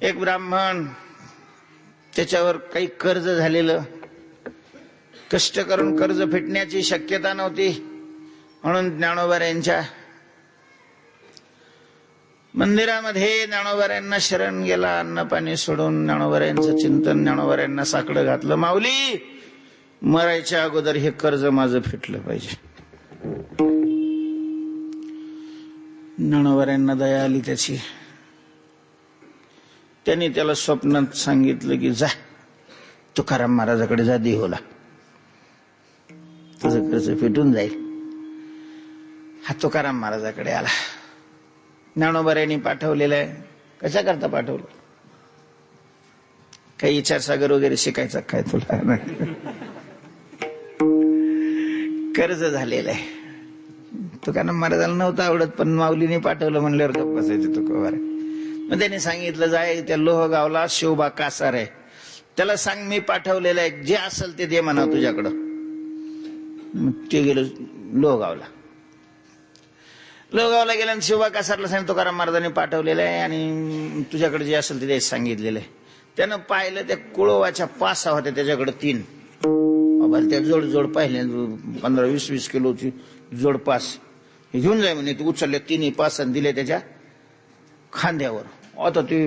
एक ब्राह्मण, त्याच्यावर काही कर्ज झालेलं, कष्ट करून कर्ज फिटण्याची शक्यता नव्हती, म्हणून ज्ञानोबाऱ्यांच्या मंदिरामध्ये ज्ञानोबाऱ्यांना शरण गेला. अन्न पाणी सोडून ज्ञानोबाऱ्यांचं चिंतन, ज्ञानोबाऱ्यांना साकडं घातलं. माऊली, मरायच्या अगोदर हे कर्ज माझं फिटलं पाहिजे. ज्ञानोबाऱ्यांना दया आली त्याची. त्यांनी त्याला स्वप्नात सांगितलं की जा तुकाराम महाराजाकडे जा देहोला, तुझं कर्ज फिटून जाईल. हा तुकाराम महाराजाकडे आला. ज्ञानोबाऱ्यांनी पाठवलेलं आहे. कशा करता पाठवलं? काही विचारसागर वगैरे शिकायचा काय तुला? कर्ज झालेलं आहे. तुकाराम महाराजाला नव्हतं आवडत, पण माऊलीने पाठवलं म्हणल्यावर गप्प बसायचे तुकोबार. मग त्यांनी सांगितलं, जाय त्या लोहगावला शिवबा कासार आहे, त्याला सांग मी पाठवलेलं आहे, जे असेल ते दे म्हणा तुझ्याकडं. ते गेलं लोहगावला. लोहगावला गेल्या शिवबा कासारला सांगितलं तुकाराम महाराजांनी पाठवलेलं आहे आणि तुझ्याकडे जे असेल ते दे सांगितलेलं आहे. त्यानं पाहिलं, त्या कुळवाच्या पासा होत्या त्याच्याकडे 3. त्या जोड जोड पाहिले, 15-20 किलोची जोड पास घेऊन जाय म्हणे. तू उचलले 3 पास आणि दिले त्याच्या खांद्यावर. आता ते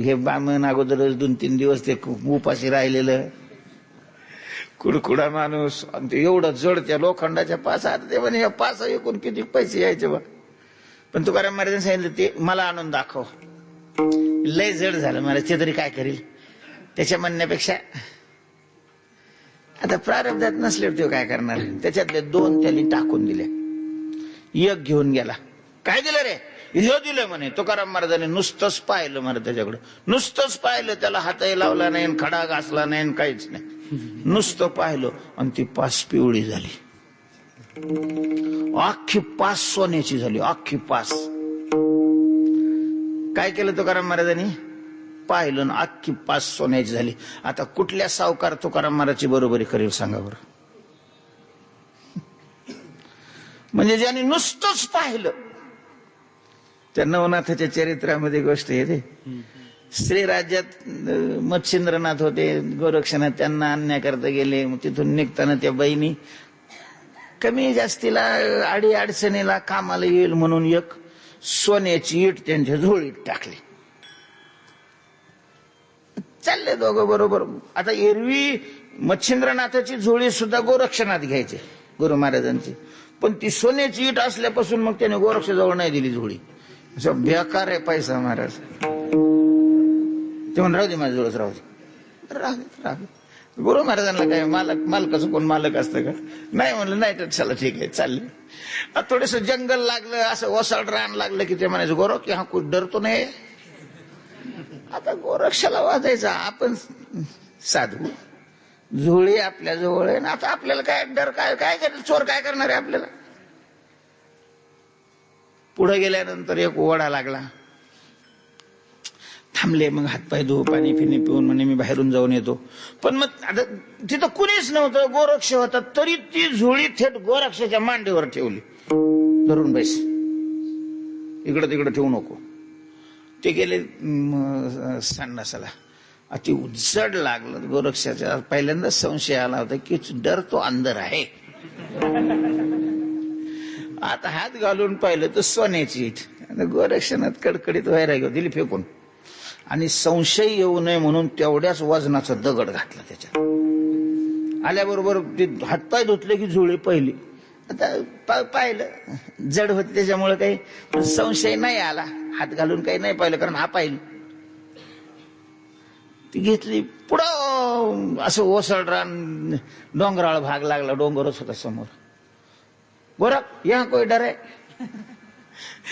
हे बामण अगोदरच 2-3 दिवस ते उपाशी राहिलेलं कुडकुडा माणूस, आणि ते एवढं जड त्या लोखंडाच्या पासात. ते म्हणे या पासा एकूण किती पैसे यायचे बा. पण तुकाराम महाराजांनी सांगितलं ते मला आणून दाखव. लय जड झालं मला, ते तरी काय करील. त्याच्या म्हणण्यापेक्षा आता प्रारब्धात नसल्यावर तो काय करणार. त्याच्यातले 2 त्यांनी टाकून दिले. एक घेऊन गेला. काय दिलं रे? हे दिलं म्हणे. तुकाराम महाराजांनी नुसतंच पाहिलं मला त्याच्याकडं, नुसतंच पाहिलं. त्याला हातही लावला नाही, खडा घासला नाही, काहीच नाही. नुसतं पाहिलं आणि ती पास पिवळी झाली. अख्खी पास सोन्याची झाली, अख्खी पास. काय केलं तुकाराम महाराजांनी? पाहिलं ना, अख्खी पास सोन्याची झाली. आता कुठल्या सावकार तुकाराम महाराजची बरोबरी करेल सांगा बरं? म्हणजे ज्याने नुसतंच पाहिलं. त्या नवनाथाच्या चरित्रामध्ये गोष्ट येते. श्रीराज्यात मच्छिंद्रनाथ होते, गोरक्षनाथ त्यांना आणण्याकरता गेले. तिथून निघताना त्या बहिणी कमी जास्तीला आडी अडचणीला कामाला येईल म्हणून एक सोन्याची इट त्यांच्या झोळीत टाकली. चालले दोघं बरोबर. आता एरवी मच्छिंद्रनाथाची झोळी सुद्धा गोरक्षनाथ घ्यायचे गुरु महाराजांची, पण ती सोन्याची इट असल्यापासून मग त्याने गोरक्षजवळ नाही दिली झोळी. असं बेकार आहे पैसा महाराज. ते म्हणून राहू दे माझ्या जवळच, राहू दे, राहू. गुरु महाराजांना काय मालकाचं कोण मालक असतं का? नाही म्हणलं, नाही तर चला ठीक आहे चालले. थोडस जंगल लागलं, असं ओसाड रान लागलं की ते म्हणायचं गोरख हा कुठ डरतो नाही. आता गोरक्षाला वाजायचा, आपण साधू, झोळी आपल्या जवळ आहे ना. आता आपल्याला काय डर, काय करेल चोर, काय करणार आहे आपल्याला. पुढे गेल्यानंतर एक ओढा लागला. थांबले, मग हातपाय धुवू, पाणी फिनी पिऊन म्हणे मी बाहेरून जाऊन येतो. पण मग आता तिथं कुणीच नव्हतं, गोरक्ष होता. तरी ती झोळी थेट गोरक्षाच्या मांडीवर ठेवली. धरून बैस, इकडं तिकडं ठेवू नको. ते गेले संडासाला. अति उज्जड लागलं गोरक्षाच्या. पहिल्यांदा संशय आला होता की डर तो अंदर आहे. आता हात घालून पाहिलं तर सोन्याची इट. गोरक्षनाथ कडकडीत वैराग्य दिली फेकून, आणि संशय येऊ नये म्हणून तेवढ्याच वजनाचा दगड घातला त्याच्यात. आल्याबरोबर ते हातपाय धुतले की झोळी पहिली. आता पाहिलं जड होते त्याच्यामुळे काही संशय नाही आला. हात घालून काही नाही पाहिलं, कारण हा पाहिलं. ती घेतली पुढं, असं ओसड रान, डोंगराळ भाग लागला. डोंगरच होता समोर. गोरख यहाँ कोई डर है?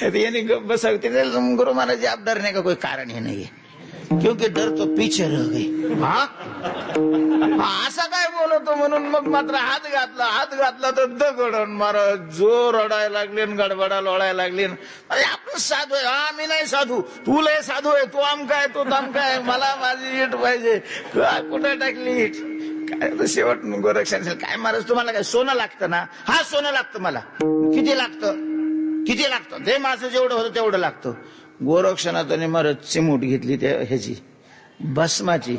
यानी बसावते गुरु महाराज जी, आप डरने का कोई कारण ही नहीं है, क्योंकि डर तो पीछे रह गई. हा असा काय बोलतो म्हणून मग मात्र हात घातला तर दगड महाराज जो रडायला लागले, गडबडा लोळायला लागली. अरे आपण साधू आहे. हा मी नाही साधू, तू लय साधू आहे, तू आमकाय तो तामकाय, मला माझी इट पाहिजे. कुठे टाकली इट? काय शेवट गोरक्षण काय महाराज तुम्हाला काय सोनं लागतं ना? हा सोनं लागतं मला. किती लागतं ते माझं जेवढं होतं तेवढं लागतं. गोरक्षणाने महाराज चिमूट घेतली त्या ह्याची भस्माची.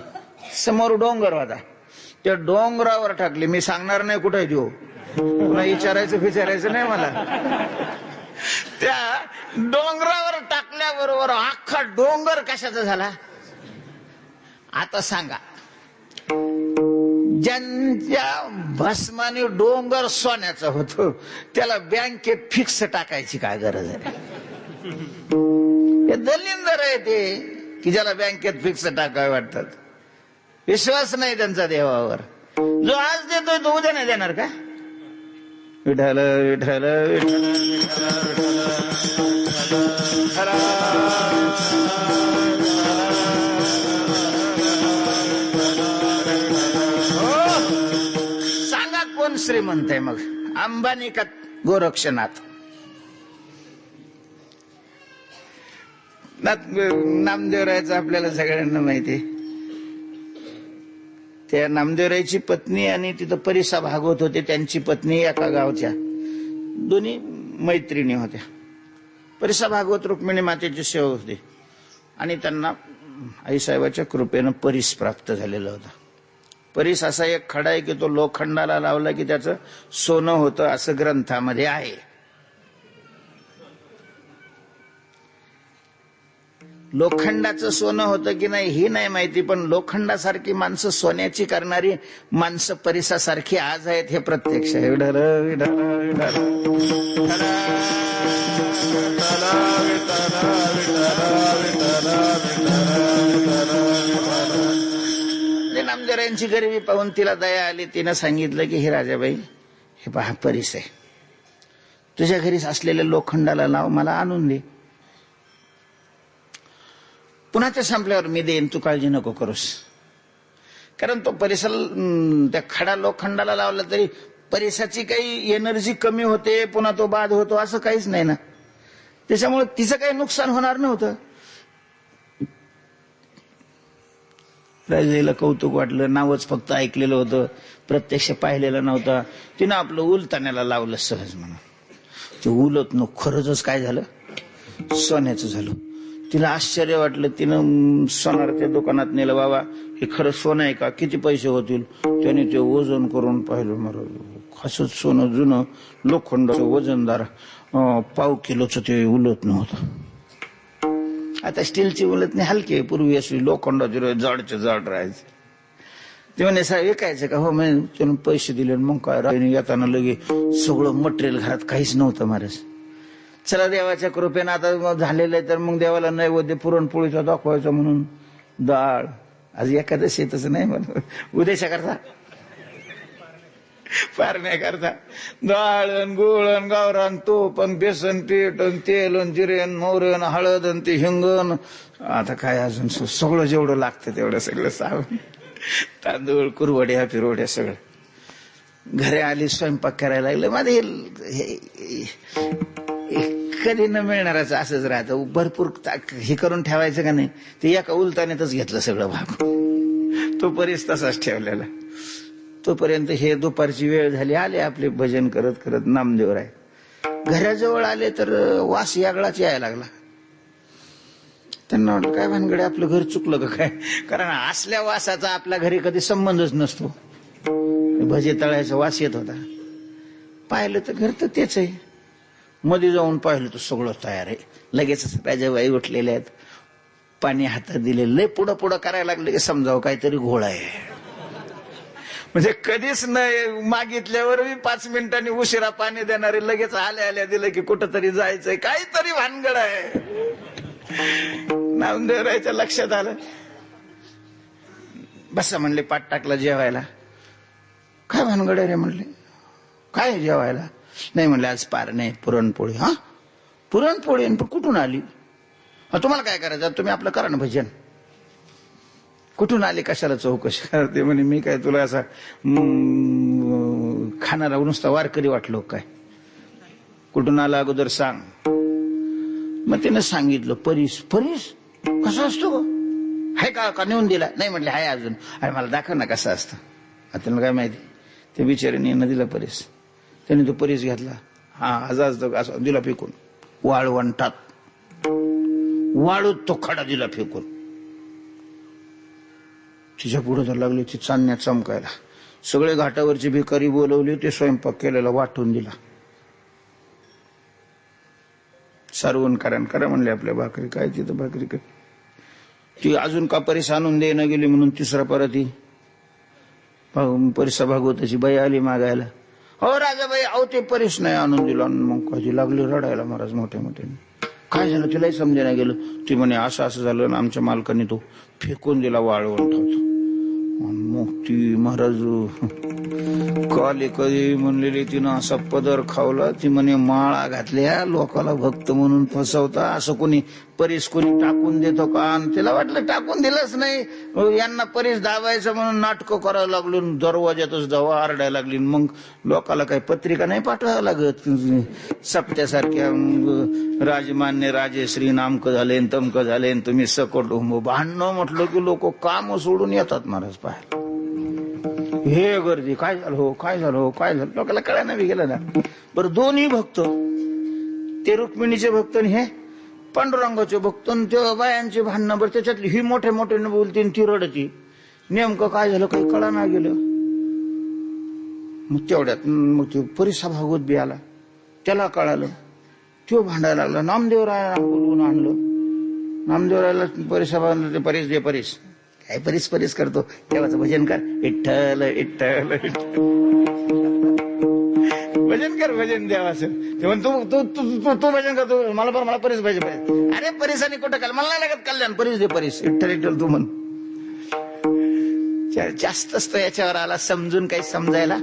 समोर डोंगर होता, त्या डोंगरावर टाकली. मी सांगणार नाही कुठे देऊ, पुन्हा विचारायचं नाही मला. त्या डोंगरावर टाकल्याबरोबर अख्खा डोंगर कशाचा झाला आता सांगा? ज्यांच्या भस्माने डोंगर सोन्याचा होतो त्याला बँकेत फिक्स टाकायची काय गरज आहे? हे दलिंदर आहे ते की ज्याला बँकेत फिक्स टाकावे वाटतात. विश्वास नाही त्यांचा देवावर. जो आज देतोय तो उद्या नाही देणार का? विठ्ठल विठ्ठल सांगा कोण श्रीमंत आहे मग, अंबानी का गोरक्षनाथ? नामदेवरायचं आपल्याला सगळ्यांना माहिती. त्या नामदेवरायची पत्नी आणि तिथं परिसा भागवत होते, त्यांची पत्नी एका गावच्या, दोन्ही मैत्रिणी होत्या. परिसा भागवत रुक्मिणी मातेची सेवा होती आणि त्यांना आईसाहेबाच्या कृपेनं परीस प्राप्त झालेला होता. परीस असा एक खडा आहे की तो लोखंडाला लावला की त्याचं सोनं होतं असं ग्रंथामध्ये आहे. लोखंडाचं सोनं होतं की नाही ही नाही माहिती, पण लोखंडासारखी माणसं सोन्याची करणारी माणसं परिसासारखी आज आहेत हे प्रत्यक्ष आहे. नामदेवरायांची गरिबी पाहून तिला दया आली. तिनं सांगितलं की हे राजाबाई, हे पहा परीस आहे, तुझ्या घरीच असलेल्या लोखंडाला लाव, मला आणून दे. पुन्हा ते संपल्यावर मी देईन, तू काळजी नको करूस. कारण तो परिसर त्या खडा लोखंडाला लावला तरी परिसाची काही एनर्जी कमी होते, पुन्हा तो बाद होतो असं काहीच नाही ना. त्याच्यामुळे तिचं काही नुकसान होणार नव्हतं. राजाला कौतुक वाटलं. नावच फक्त ऐकलेलं होतं, प्रत्यक्ष पाहिलेलं नव्हतं. तिनं आपलं उलताण्याला लावलं सहज म्हणून. ते उलत न खरंच काय झालं, सोन्याचं झालं. तिला आश्चर्य वाटलं. तिनं सोनाराच्या दुकानात नेलं. बाबा हे खरं सोनं आहे का, किती पैसे होतील? त्याने ते वजन करून पाहिलं. मला खासच सोनं, जुनं लोखंडाचं वजनदार, 1/2 किलोचं ते उलत नव्हतं. आता स्टीलची उलत नाही, हलकी. पूर्वी अशी लोखंडाची जडचे जड राहायचे. ते म्हणे साहेब विकायचं का? हो म्हणे. त्यानं पैसे दिले. मग काय येताना लगे सगळं मटेरियल घरात काहीच नव्हतं महाराज. चला देवाच्या कृपेनं आता झालेलं आहे तर मग देवाला नैवेद्य पुरणपोळीचा दाखवायचा म्हणून डाळ. आज एकादशी तसं नाही म्हणून उद्याच्या करता पारण्याकरता डाळ गुळ गावरान तूप बेसन पीठ तेल जिरेन मोहरेन हळद ते हिंगण. आता काय अजून सगळं जेवढं लागतं तेवढं सगळं साबण तांदूळ कुरवड्या फिरवड्या सगळं. घरी आली स्वयंपाक करायला लागलं. माझे कधी न मिळणारच असंच राहतं. भरपूर हे करून ठेवायचं का नाही, ते एका उलतानेच घेतलं सगळं भाग. तो परीस तसाच ठेवलेला. तोपर्यंत हे दुपारची वेळ झाली. आले आपले भजन करत करत नामदेवराय. घराजवळ आले तर वास यागळाच यायला लागला. त्यांना वाटलं काय भानगडे, आपलं घर चुकलं का काय? कारण असल्या वासाचा आपल्या घरी कधी संबंधच नसतो. भजे तळायचा वास येत होता. पाहिलं तर घर तर तेच आहे. मध्ये जाऊन पाहिलं तर सगळं तयार आहे. लगेच राजाबाई उठलेले आहेत, पाणी हातात दिले. लय पुढं पुढं करायला लागले की समजावं काहीतरी घोळ आहे. म्हणजे कधीच नाही मागितल्यावर 5 मिनिटांनी उशिरा पाणी देणारे लगेच आल्या आल्या दिलं की कुठंतरी जायचंय, काहीतरी भानगड आहे. नामदेवरायच्या लक्षात आलं. बसा म्हणले, पाठ टाकला जेवायला. काय भानगड आहे रे म्हणले. काय जेवायला? नाही म्हणले आज पार नाही, पुरणपोळी. हा पुरणपोळी पण कुठून आली? तुम्हाला काय करायचं, तुम्ही आपलं करा ना भजन. कुठून आले, कशाला चौकशी करते? म्हणे मी काय तुला असा खाणारा नुसता वारकरी वाटलो काय? कुठून आला अगोदर सांग. मग त्यानं सांगितलं परीस. परीस कसा असतो गो? हाय का नेऊन दिला? नाही म्हटले हाय अजून. अरे मला दाखव ना कसं असतं. आता काय माहिती, ते बिचाऱ्याने यांना दिला परीस. त्याने तो परीस घेतला, हा असं दिला फेकून. वाळवंटात वाळूत तो खडा दिला फेकून. तिच्या पुढे तर लागली ती चांदण्यात चमकायला. सगळे घाटावरची भिकारी बोलवली, ते स्वयंपाक केलेला वाटून दिला. सारवण करा म्हणले आपल्या भाकरी. काय तिथं भाकरी कर, ती अजून का परीस आणून देणं गेली म्हणून तिसरा परत ही परीसा भागवताची बाई आली मागायला. हो राजाबाई, अहो ते परीस नाही आणून दिला. मग कधी लागली रडायला महाराज मोठ्या मोठ्याने. काय झालं तिलाही समजायला गेलं. ती म्हणे असं झालं ना, आमच्या मालकाने तो फेकून दिला वाळवंटात. मग ती महाराज काले कधी म्हणलेली तिनं असा पदर खावला. ती म्हणे माळा घातल्या लोकाला भक्त म्हणून फसवता, असं कोणी परीस कोणी टाकून देतो का? आणि तिला वाटलं टाकून दिलंच नाही, यांना परीस दाबायचं म्हणून नाटकं करायला लागलो. दरवाजातच दवा आरडायला लागली. मग लोकाला काही पत्रिका नाही पाठवावं लागत, सप्त्यासारख्या राजमान्य राजेश्री नामक झाले तमक झाले, तुम्ही सकट भांडणं म्हटलं की लोक काम सोडून येतात महाराज पाहायला. हे गर्दी, काय झालं हो, काय झालं हो, काय झालं, लोकांना कळायला बी गेलं ना. बरं, दोन्ही भक्त, ते रुक्मिणीचे भक्त आणि हे पांडुरंगाचे भक्त, ते बायांचे भांडणं. बरं, त्याच्यातली ही मोठ्या मोठ्याने बोलते ती रडती. नेमकं काय झालं काही कळायला गेलं. मग तेवढ्यात मग ते परीसा भागवत बी आला. त्याला कळालं, तो भांडायला लागला. नामदेवरायाला बोलवून आणलं. नामदेवरायाला परीसा भागवत, ते परीस दे परीस. काय परीस करतो, देवाचं भजन कर, विठ्ठल विठ्ठल विठ्ठल, भजन कर, भजन देवाचं. ते म्हण तू भजन करतो, मला परीस पाहिजे. अरे परीसाने कुठं काल, मला नाही लागत कल्याण, परीस दे परीस, विठ्ठल विठ्ठल तू म्हण. जास्तच तो याच्यावर आला, समजून काही समजायला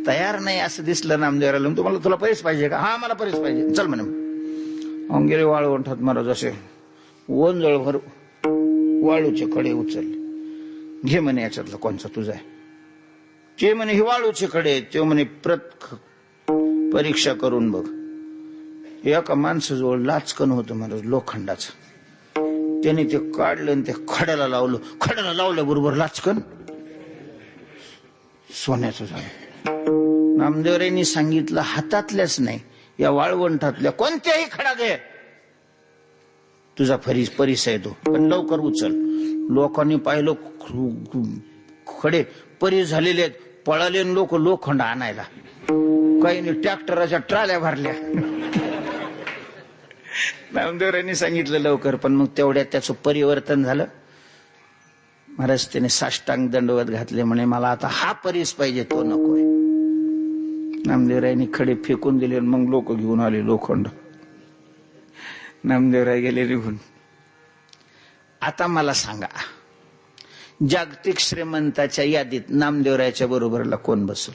तयार नाही असं दिसलं नामदेवराला. तुला परीस पाहिजे का? हा मला परीस पाहिजे, चल म्हणे. अंगेरे वाळवंटात महाराज असे ओंजळभर वाळूचे कडे उचलले. घे म्हणे याच्यातलं कोणचा तुझा आहे. ते म्हणे हे वाळूचे कडे. ते म्हणे परीक्षा करून बघ. एका माणसाजवळ लाचकन होतं महाराज लोखंडाचं. त्याने ते काढलं आणि ते खड्याला लावलं. खड्याला लावल्याबरोबर लाचकन सोन्याचं झालं. नामदेवरायांनी सांगितलं हातातल्याच नाही, या वाळवंटातल्या कोणत्याही खडा घे, तुझा परीस आहे तो, पण लवकर उचल. लोकांनी पाहिलं खडे परीस झालेले आहेत. पळाले लोक लोखंड आणायला. काही ट्रॅक्टराच्या ट्राल्या भरल्या. नामदेवरांनी सांगितलं लवकर, पण मग तेवढ्यात त्याचं परिवर्तन झालं. महाराज त्याने साष्टांग दंडवत घातले. म्हणे मला आता हा परीस पाहिजे, तो नकोय. नामदेवरायांनी खडे फेकून दिले. मग लोक घेऊन आले लोखंड. नामदेवराय गेले निघून. आता मला सांगा, जागतिक श्रीमंताच्या यादीत नामदेवरायाच्या बरोबरला कोण बसल?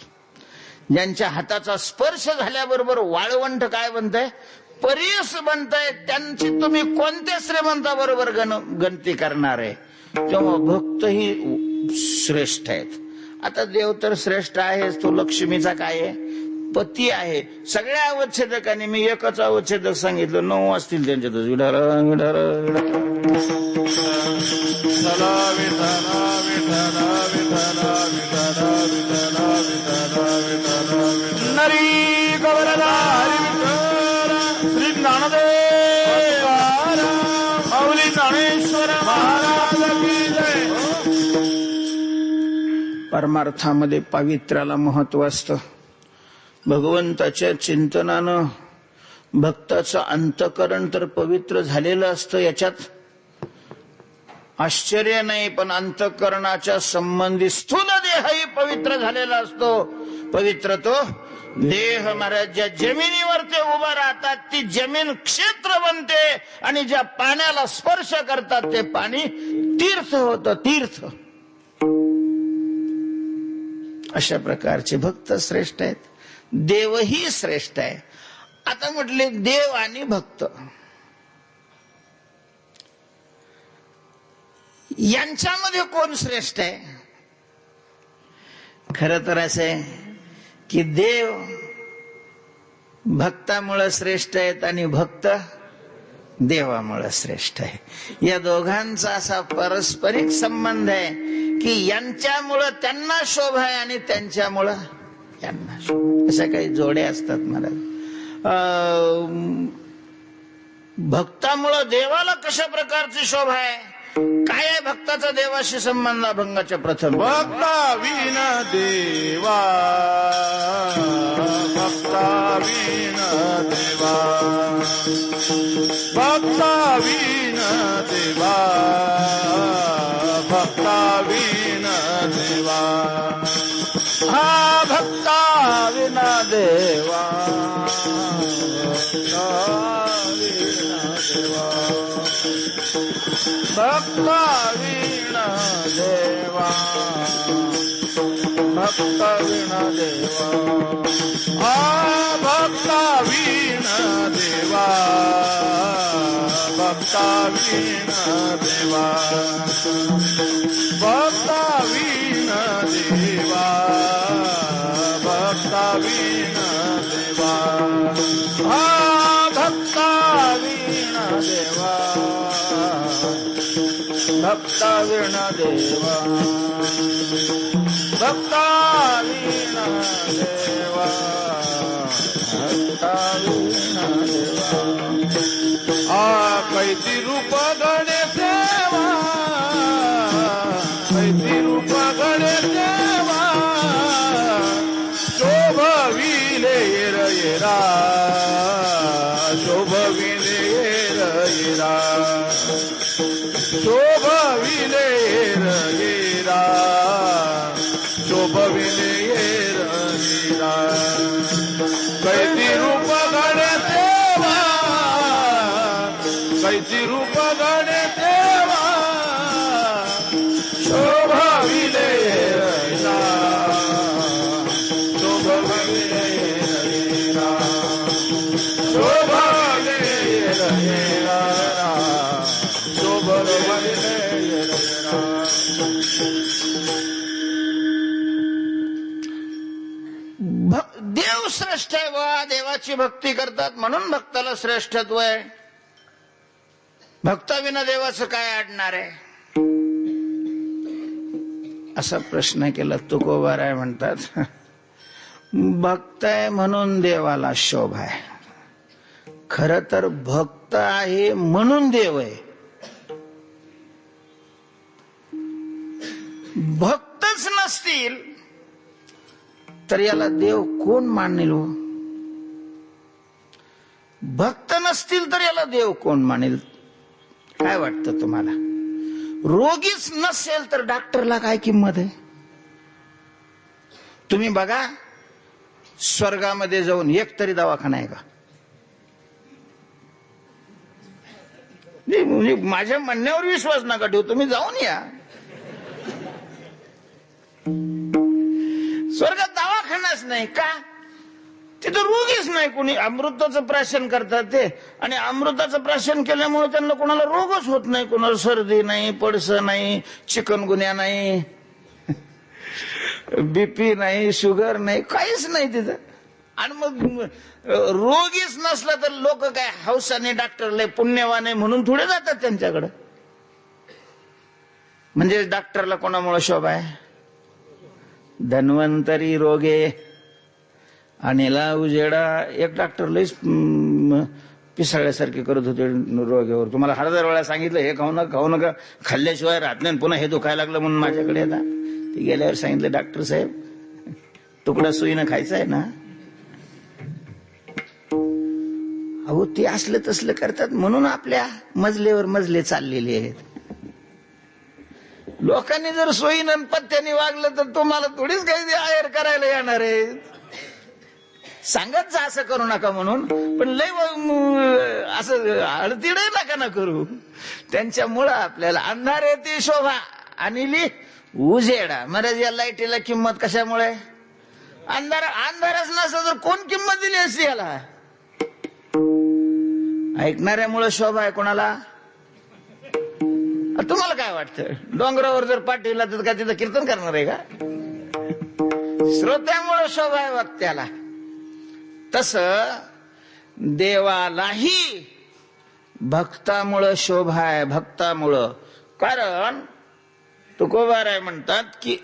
ज्यांच्या हाताचा स्पर्श झाल्याबरोबर वाळवंट काय बनतंय, परीस बनतंय, त्यांची तुम्ही कोणत्या श्रीमंताबरोबर गणती करणार आहे? तेव्हा भक्तही श्रेष्ठ आहेत. आता देव तर श्रेष्ठ आहेच, तो लक्ष्मीचा काय आहे, पती आहे. सगळ्या अवच्छेदकांनी मी एकच अवच्छेदक सांगितलं, 9 असतील त्यांच्यातच. विठाला विठाला नरी गवरला श्री ज्ञानदेव माऊली ज्ञानेश्वर महाराज की जय. परमार्थामध्ये पावित्र्याला महत्व असतं. भगवंताच्या चिंतनानं भक्ताचं अंतःकरण तर पवित्र झालेलं असतं, याच्यात आश्चर्य नाही. पण अंतःकरणाच्या संबंधी स्थूल देहही पवित्र झालेला असतो. पवित्र तो देह महाराज. ज्या जमिनीवर ते उभं राहतात ती जमीन क्षेत्र बनते, आणि ज्या पाण्याला स्पर्श करतात ते पाणी तीर्थ होतं, तीर्थ. अशा प्रकारचे भक्त श्रेष्ठ आहेत. देवही श्रेष्ठ आहे. आता म्हटले देव आणि भक्त यांच्यामध्ये कोण श्रेष्ठ आहे? खरं तर असं आहे की देव भक्तामुळे श्रेष्ठ आहेत आणि भक्त देवामुळे श्रेष्ठ आहे. या दोघांचा असा पारस्परिक संबंध आहे की यांच्यामुळं त्यांना शोभा आहे आणि त्यांच्यामुळं यांना शोभा. अशा काही जोड्या असतात महाराज. भक्तामुळं देवाला कशा प्रकारची शोभा आहे, काय आहे भक्ताचा देवाशी संबंध? अभंगाच्या प्रथम भक्ता विना देवा, भक्ता विना देवा, भक्ता विना देवा, भक्ता विना देवा, हा भक्ता विना देवा, भक्ता विना देवा, भक्ता विना देवा, भक्ता विना देवा, भक्ता विना देवा, भक्ता विना देवा, भक्ता विना देवा, भक्ता विना देवा, भक्ता विना देवा, भक्ता विना देवा, भक्ता विना देवा. कैती रूप गणे देवा, कैती रूप गणे देवा, शोभविले येरा, शोभविले येरा, शोभविले येरा, शोभविले येरा. कैती रूप गणे देवा, कैती रूप गणे देवा, शोभविले येरा, शोभविले येरा, शोभविले येरा, देव श्रेष्ठ आहे वा, देवाची भक्ती करतात म्हणून भक्ताला श्रेष्ठत्व आहे. भक्ताविना देवाचं काय अडणार आहे असा प्रश्न केला. तुकोबाराय म्हणतात भक्त आहे म्हणून देवाला शोभा आहे. खर तर भक्त आहे म्हणून देव आहे. भक्तच नसतील तर याला देव कोण मानेल? भक्त नसतील तर याला देव कोण मानेल? काय वाटतं तुम्हाला? रोगीच नसेल तर डॉक्टरला काय किंमत आहे? तुम्ही बघा स्वर्गामध्ये जाऊन एक तरी दवाखाना आहे का? म्हणजे माझ्या म्हणण्यावर विश्वास नका ठेवू, तुम्ही जाऊन या. स्वर्गात दवाखानाच नाही का? तिथं रोगीच नाही कोणी. अमृताचं प्राशन करतात ते, आणि अमृताचं प्राशन केल्यामुळे त्यांना कोणाला रोगच होत नाही. कोणाला सर्दी नाही, पडसं नाही, चिकनगुन्या नाही, बीपी नाही, शुगर नाही, काहीच नाही तिथं. आणि मग रोगीच नसला तर लोक काय हौसाने डॉक्टरला पुण्यवान आहे म्हणून थोडे जातात त्यांच्याकडे. म्हणजे डॉक्टरला कोणामुळे शोभा आहे? धन्वंतरी रोगे आणिला उजेडा. एक डॉक्टर लईच पिसाळ्यासारखे करत होते रोग्यावर. तुम्हाला 1000 वेळा सांगितलं हे खाऊ नका, खाऊ नका, खाल्ल्याशिवाय राहत नाही, पुन्हा हे दुखायला लागलं म्हणून माझ्याकडे येतात. ते गेल्यावर सांगितलं डॉक्टर साहेब तुकडा सुईनं खायचा आहे ना. अहो ते असलं तसलं करतात म्हणून आपल्या मजलेवर मजले चाललेले आहेत. लोकांनी जर सोयीनं पत्त्याने वागलं तर तुम्हाला थोडीच काही आयर करायला येणार आहे. सांगत जा असं करू नका म्हणून, पण लय असं अडतिड नका ना करू. त्यांच्यामुळं आपल्याला अंधार येते शोभा आणि उजेडा. महाराज या लाईटीला किंमत कशामुळे? अंधारच नसतं तर कोण किंमत दिली असती याला? ऐकणाऱ्यामुळे शोभा आहे कोणाला? तुम्हाला काय वाटतं? डोंगरावर जर पाठ ठेवला तर का तिथं कीर्तन करणार आहे का? श्रोत्यामुळे शोभा आहे वक्त्याला. तस देवालाही भक्तामुळं शोभा आहे, भक्तामुळं. कारण तुकोबाराय म्हणतात की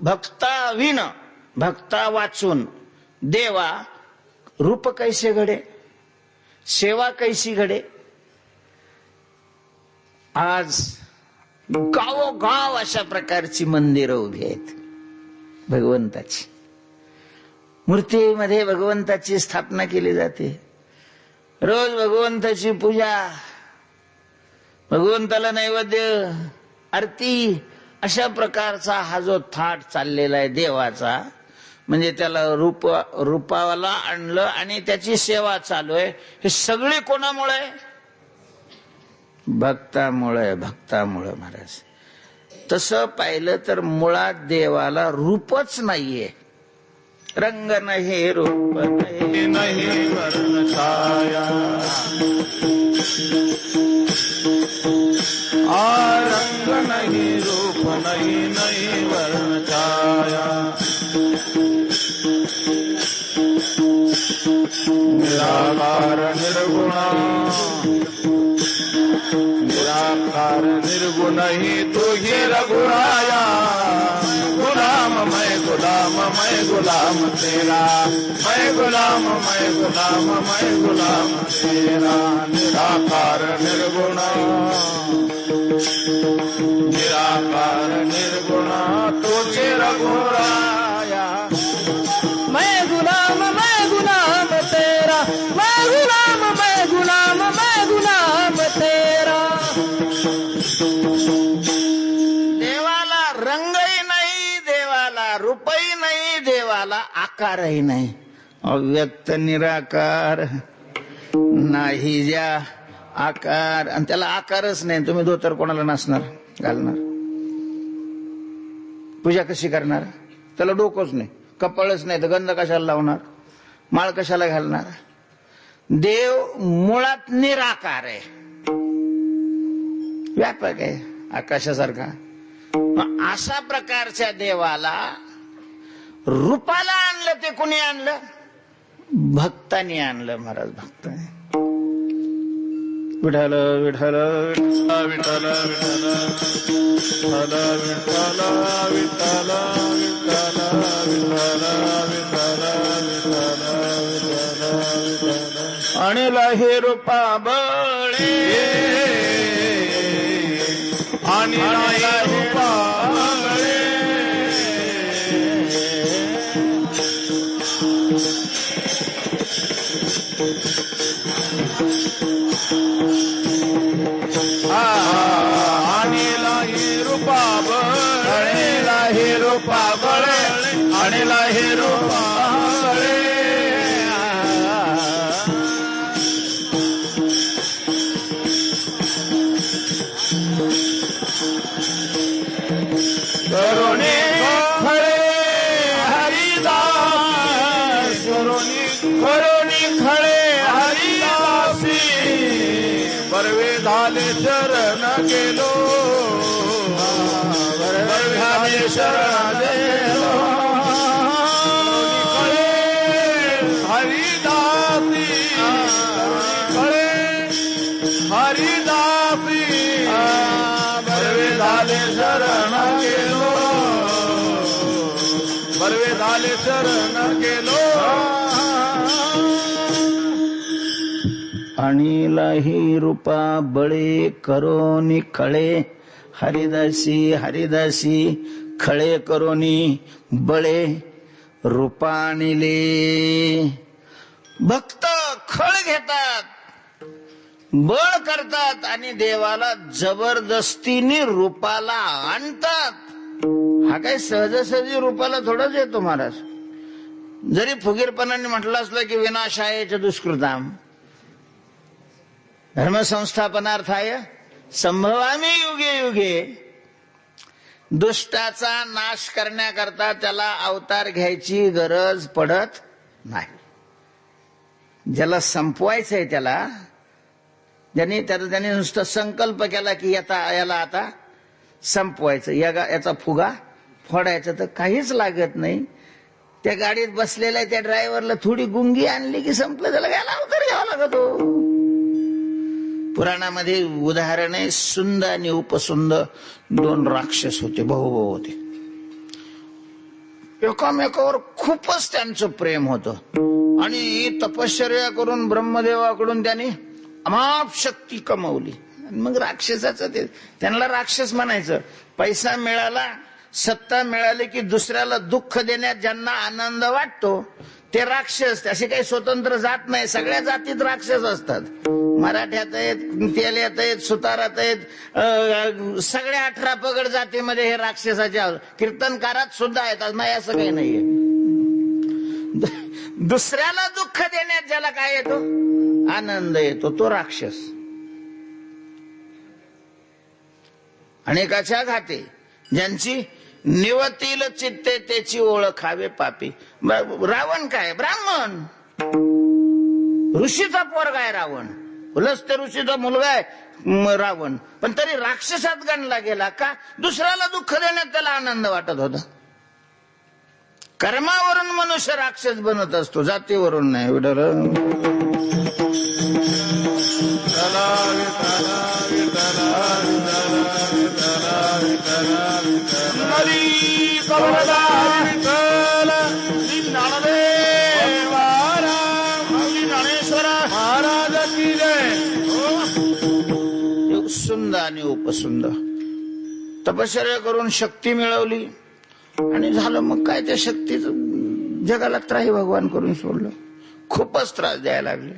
भक्ताविन, भक्ता वाचून देवा रूप कैसे घडे, सेवा कैसी घडे. आज गावोगाव अशा प्रकारची मंदिरं उभी आहेत. भगवंताची मूर्तीमध्ये भगवंताची स्थापना केली जाते. रोज भगवंताची पूजा, भगवंताला नैवेद्य, आरती, अशा प्रकारचा हा जो थाट चाललेला आहे देवाचा, म्हणजे त्याला रूपाला आणलं आणि त्याची सेवा चालू आहे. हे सगळे कोणामुळे? भक्तामुळे, भक्तामुळे महाराज. तसं पाहिलं तर मुळात देवाला रूपच नाहीये. रंग नाही, रूप नाही, नहीं वर्ण छाया, रंग नहीं रूप नहीं, नहीं वर्ण छाया. निराकार निर्गुणा, निराकार निर्गुण ही तू ही रघुराया. गुलाम मैं गुलाम, मैं गुलाम तेरा, मैं गुलाम, मैं गुलाम, मैं गुलाम तेरा. निराकार निर्गुण, निराकार निर्गुण तुझे रघुराया. मैं गुलाम तेरा, मैं गुलाम, मैं गुलाम, मैं गुलाम तेरा. देवाला रंगही नाही, देवाला रूपही नाही, देवाला आकारही नाही. अव्यक्त निराकार नाही ज्या आकार, आणि त्याला आकारच नाही. तुम्ही धोतर कोणाला नसणार घालणार? पूजा कशी करणार? त्याला डोकंच नाही, कपाळच नाही, तर गंध कशाला लावणार, माळ कशाला घालणार? देव मुळात निराकार आहे, व्यापक आहे, आकाशासारखा. अशा प्रकारच्या देवाला रूपाला आणलं. ते कोणी आणलं? भक्तांनी आणलं महाराज, भक्तांनी. विठ्ठल विठ्ठल विठ्ठल विठ्ठल विठ्ठल विठ्ठल विठ्ठल विठ्ठल विठ्ठल विठ्ठल. आणि लाही रूपा बळे, आणि नाही रूपा बळे. आणि लाही रूपा बळे, लाही रूपा बळे, आणि लाही रूपा बळे. करुणी खळे हरिदास, करुणी खळे हरिदासी. बरवे झाले शरण गेलो, बरवे झाले शरण गेलो. खळे हरिदासी, खळे हरिदासी. बरवे झाले शरण गेलो, बरवे झाले शरण गेलो. आणि लाही रूपा बळे, करोनी खळे हरिदासी. हरिदासी खळे करोनी बळे रूपानिले. भक्त खळ घेतात, बळ करतात आणि देवाला जबरदस्तीने रूपाला आणतात. हा काय सहजासहजी रूपाला थोडंच येतो महाराज. जरी फुगीरपणाने म्हटलं असलं की विनाशायच दुष्कृताम धर्मसंस्थापनार्थाय संभवामी युगे युगे. दुष्टाचा नाश करण्याकरता त्याला अवतार घ्यायची गरज पडत नाही. ज्याला संपवायचंय त्याला त्याने नुसता संकल्प केला की याला आता संपवायचं, याचा फुगा फोडायचा, तर काहीच लागत नाही. त्या गाडीत बसलेल्या त्या ड्रायव्हरला थोडी गुंगी आणली की संपलं, त्याला घ्यायला अवतार घ्यावा लागतो. पुराणामध्ये उदाहरण आहे, सुंद आणि उपसुंद 2 राक्षस होते, भाऊ होते. एकामेकावर खूपच त्यांचं प्रेम होतं आणि तपश्चर्या करून ब्रह्मदेवाकडून त्यांनी अमाप शक्ती कमवली. मग राक्षसाचं त्यांना राक्षस म्हणायचं. पैसा मिळाला, सत्ता मिळाली की दुसऱ्याला दुःख देण्यात ज्यांना आनंद वाटतो ते राक्षस. असे काही स्वतंत्र जात नाही, सगळ्या जातीत राक्षस असतात. मराठ्यात आहेत, तेल्यात आहेत, सुतारात आहेत, सगळ्या 18 पगड जातीमध्ये हे राक्षसाच्या. कीर्तनकारात सुद्धा आहेत, नाही असं काही नाहीये. दुसऱ्याला दुःख देण्यात ज्याला काय येतो, आनंद येतो, तो राक्षस. अनेकाच्या घाते ज्यांची निवतील चित्ते त्याची ओळखावे पापी. रावण काय, ब्राह्मण, ऋषीचा पोरगा आहे रावण, उलस्ते ऋषीचा मुलगा आहे रावण, पण तरी राक्षसात गणला गेला का? दुसऱ्याला दुःख देण्यात त्याला आनंद वाटत होता. कर्मावरून मनुष्य राक्षस बनत असतो, जातीवरून नाही. सुंद आणि उपसुंद तपश्चर्या करून शक्ती मिळवली आणि झालं मग काय, त्या शक्तीचं जगाला त्राही भगवान करून सोडलं. खूपच त्रास द्यायला लागले.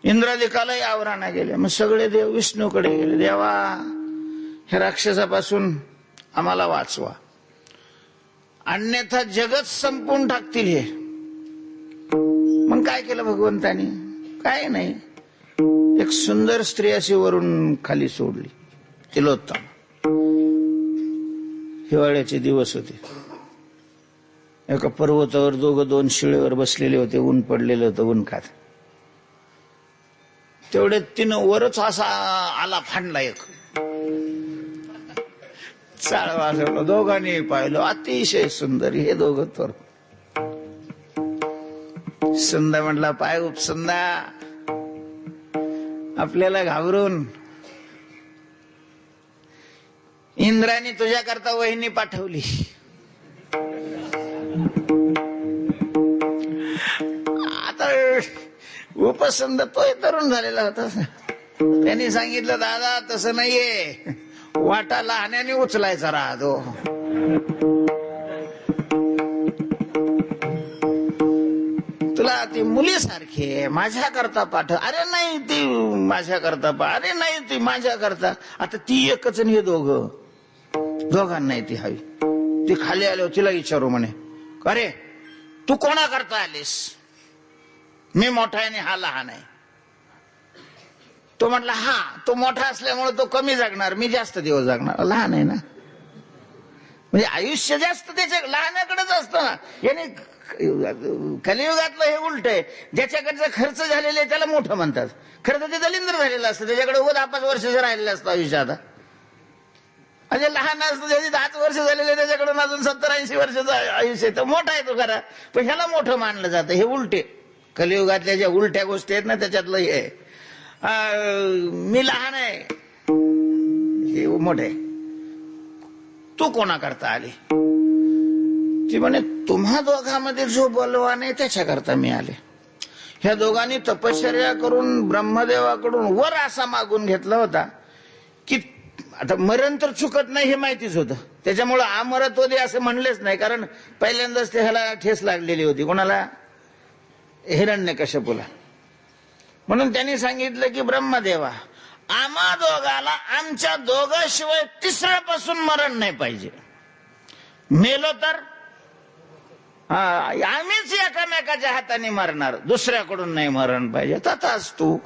इंद्रादिकालाही आवराना गेले. मग सगळे देव विष्णूकडे गेले, देवा ह्या राक्षसापासून आम्हाला वाचवा, अन्यथा जगत संपून टाकतील हे. मग काय केलं भगवंतानी? काय नाही, एक सुंदर स्त्री अशी वरून खाली सोडली, तिलोत्तम. हिवाळ्याचे दिवस होते. एका पर्वतावर दोघं 2 शिळेवर बसलेले होते, ऊन पडलेलं होतं, ऊन खात. तेवढे तिनं वरच असा आला फांडला एक चाळ वाजवलं. दोघांनी पाहिलं, अतिशय सुंदर हे दोघं. तर सुंदर म्हटला, पाय उपसुंदा, आपल्याला घाबरून इंद्राने तुझ्याकरता वहिनी पाठवली. आता उपसुंद तोही तरुण झालेला होता. त्यांनी सांगितलं, दादा तसं नाहीये, वाटा लहान्याने उचलायचा राहतो. तुला ती मुलीसारखी आहे, माझ्या करता पाठव. अरे नाही ती माझ्या करता अरे नाही ती माझ्या करता. आता ती एकच आणि हे दोघांना नाही ती हवी. ती खाली आल्यावर तिला विचारू म्हणे, अरे तू कोणा करता आलीस? मी मोठा आहे आणि हा लहान आहे. तो म्हटला, हा तो मोठा असल्यामुळे तो कमी जगणार, मी जास्त दिवस जगणार. लहान आहे ना, म्हणजे आयुष्य जास्त त्याच्या लहानाकडेच असतं ना. याने कलियुगातलं हे उलट आहे, ज्याच्याकडचा खर्च झालेला आहे त्याला मोठं म्हणतात. खरं तर ते दलिंद्र झालेलं असतं, त्याच्याकडे 10-5 वर्ष राहिलेलं असतं आयुष्यात. म्हणजे लहान असतं, त्याची 10 वर्ष झालेले, त्याच्याकडून अजून 70-80 वर्षाचं आयुष्य, तर मोठा आहे तो खरा, पण ह्याला मोठं मानलं जातं. हे उलटे कलियुगातल्या ज्या उलट्या गोष्टी आहेत ना, त्याच्यातलं हे आहे. मी लहान आहे, हे मोठे. तू कोणा करता आली? ती म्हणे, तुम्हा दोघांमध्ये जो बलवान आहे त्याच्याकरता मी आले. ह्या दोघांनी तपश्चर्या करून ब्रह्मदेवाकडून वर असा मागून घेतला होता की आता मरण तर चुकत नाही हे माहितीच होतं. त्याच्यामुळं अमरत्व दे असं म्हणलेच नाही, कारण पहिल्यांदाच ते ह्याला ठेस लागलेली होती. कोणाला? हिरण्यकश्यपूला. म्हणून त्यांनी सांगितलं की ब्रह्मदेवा, आम्हा दोघाला आमच्या दोघांशिवाय तिसऱ्यापासून मरण नाही पाहिजे. मेलो तर आम्हीच एकामेकाच्या हाताने मरणार, दुसऱ्याकडून नाही मरण पाहिजे. तथाच तू.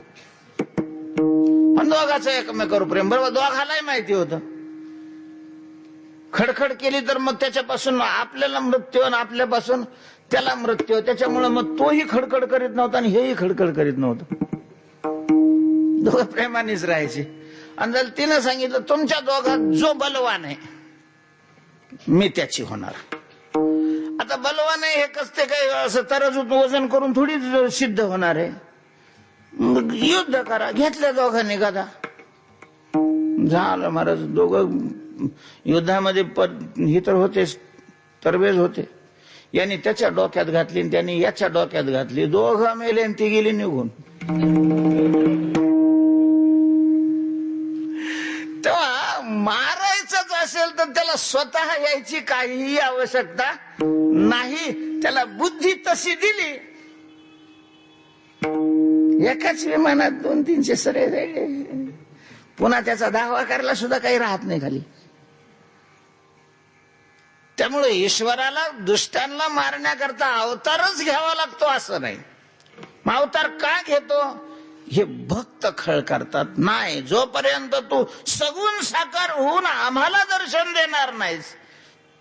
पण दोघाचं एकमेकावर प्रेम. बरोबर, दोघालाही माहिती होतं खडखड केली तर मग त्याच्यापासून आपल्याला मृत्यू आणि आपल्यापासून त्याला मृत्यू. त्याच्यामुळे मग तोही खडखड करीत नव्हता आणि हेही खडखड करीत नव्हतं. दोघं प्रेमानेच राहायचे. आणि जर तिनं सांगितलं तुमच्या दोघात जो बलवान आहे मी त्याची होणार. आता बलवान आहे हे कसते काय असं तरजूत वजन करून थोडी सिद्ध होणार आहे. मग युद्ध करा. घेतल्या दोघांनी गदा. झालं महाराज. दोघं युद्धामध्ये ही तर होतेच, तरबेज होते. यांनी त्याच्या डोक्यात घातली आणि त्यांनी याच्या डोक्यात घातली. दोघं मेले आणि ती गेली निघून. तेव्हा मारायचंच असेल तर त्याला स्वतः यायची काहीही आवश्यकता नाही. त्याला बुद्धी तशी दिली. एकाच विमानात 200-300 सरे जायले. पुन्हा त्याचा दावा करायला सुद्धा काही राहत नाही खाली. त्यामुळे ईश्वराला दुष्टांना मारण्याकरता अवतारच घ्यावा लागतो असं नाही. मग अवतार का घेतो? हे भक्त खळ करतात. नाही, जोपर्यंत तू सगुण साकार होऊन आम्हाला दर्शन देणार नाहीस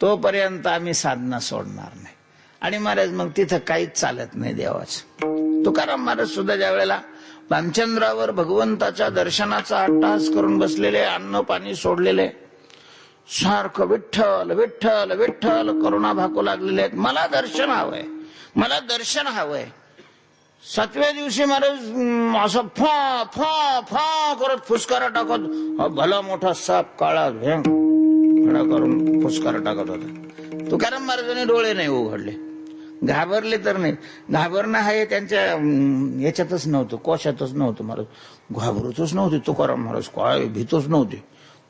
तोपर्यंत आम्ही साधना सोडणार नाही. आणि महाराज मग तिथं काहीच चालत नाही देवाचं. तुकाराम महाराज सुद्धा ज्या वेळेला रामचंद्रावर भगवंताच्या दर्शनाचा अट्टहास करून बसलेले, अन्न पाणी सोडलेले, सारखं विठ्ठल विठ्ठल विठ्ठल करुणा भाकू लागलेले आहेत. मला दर्शन हवंय, मला दर्शन हवंय. 7व्या दिवशी महाराज असं फा फा फा करत फुसकारा टाकत, भला मोठा साप काळा भेंग खडा करून फुसकारा टाकत होता. तुकाराम महाराजांनी डोळे नाही उघडले. घाबरले तर नाही. घाबरणं आहे त्यांच्या याच्यातच नव्हतं, कोशातच नव्हतं. महाराज घाबरतच नव्हते तुकाराम महाराज. काय भीतच नव्हते.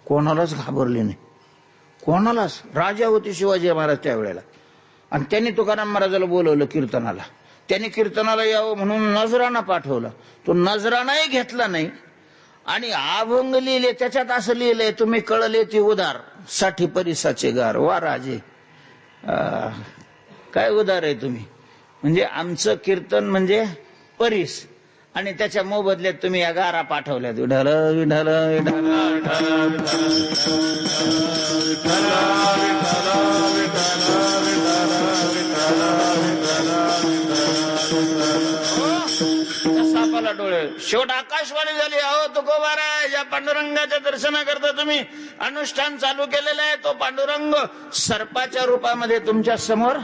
कोणालाच घाबरले नाही, कोणालाच. राजा होते शिवाजी महाराज त्यावेळेला. आणि त्यांनी तुकाराम महाराजाला बोलवलं कीर्तनाला. त्यांनी कीर्तनाला यावं म्हणून नजराना पाठवला. तो नजरानाही घेतला नाही. आणि अभंग लिहिले. त्याच्यात असं लिहिलंय, तुम्ही कळले ती उदार 60 परिसाचे गार. वा राजे, काय उदार आहे तुम्ही. म्हणजे आमचं कीर्तन म्हणजे परीस आणि त्याच्या मोबदल्यात तुम्ही या गारा पाठवल्यात. विढाल विढाल विढाल सापाला डोळे. शेवट आकाशवाणी झाली, अहो तुकोबाराय, या पांडुरंगाच्या दर्शनाकरता तुम्ही अनुष्ठान चालू केलेलं आहे. तो पांडुरंग सर्पाच्या रूपामध्ये तुमच्या समोर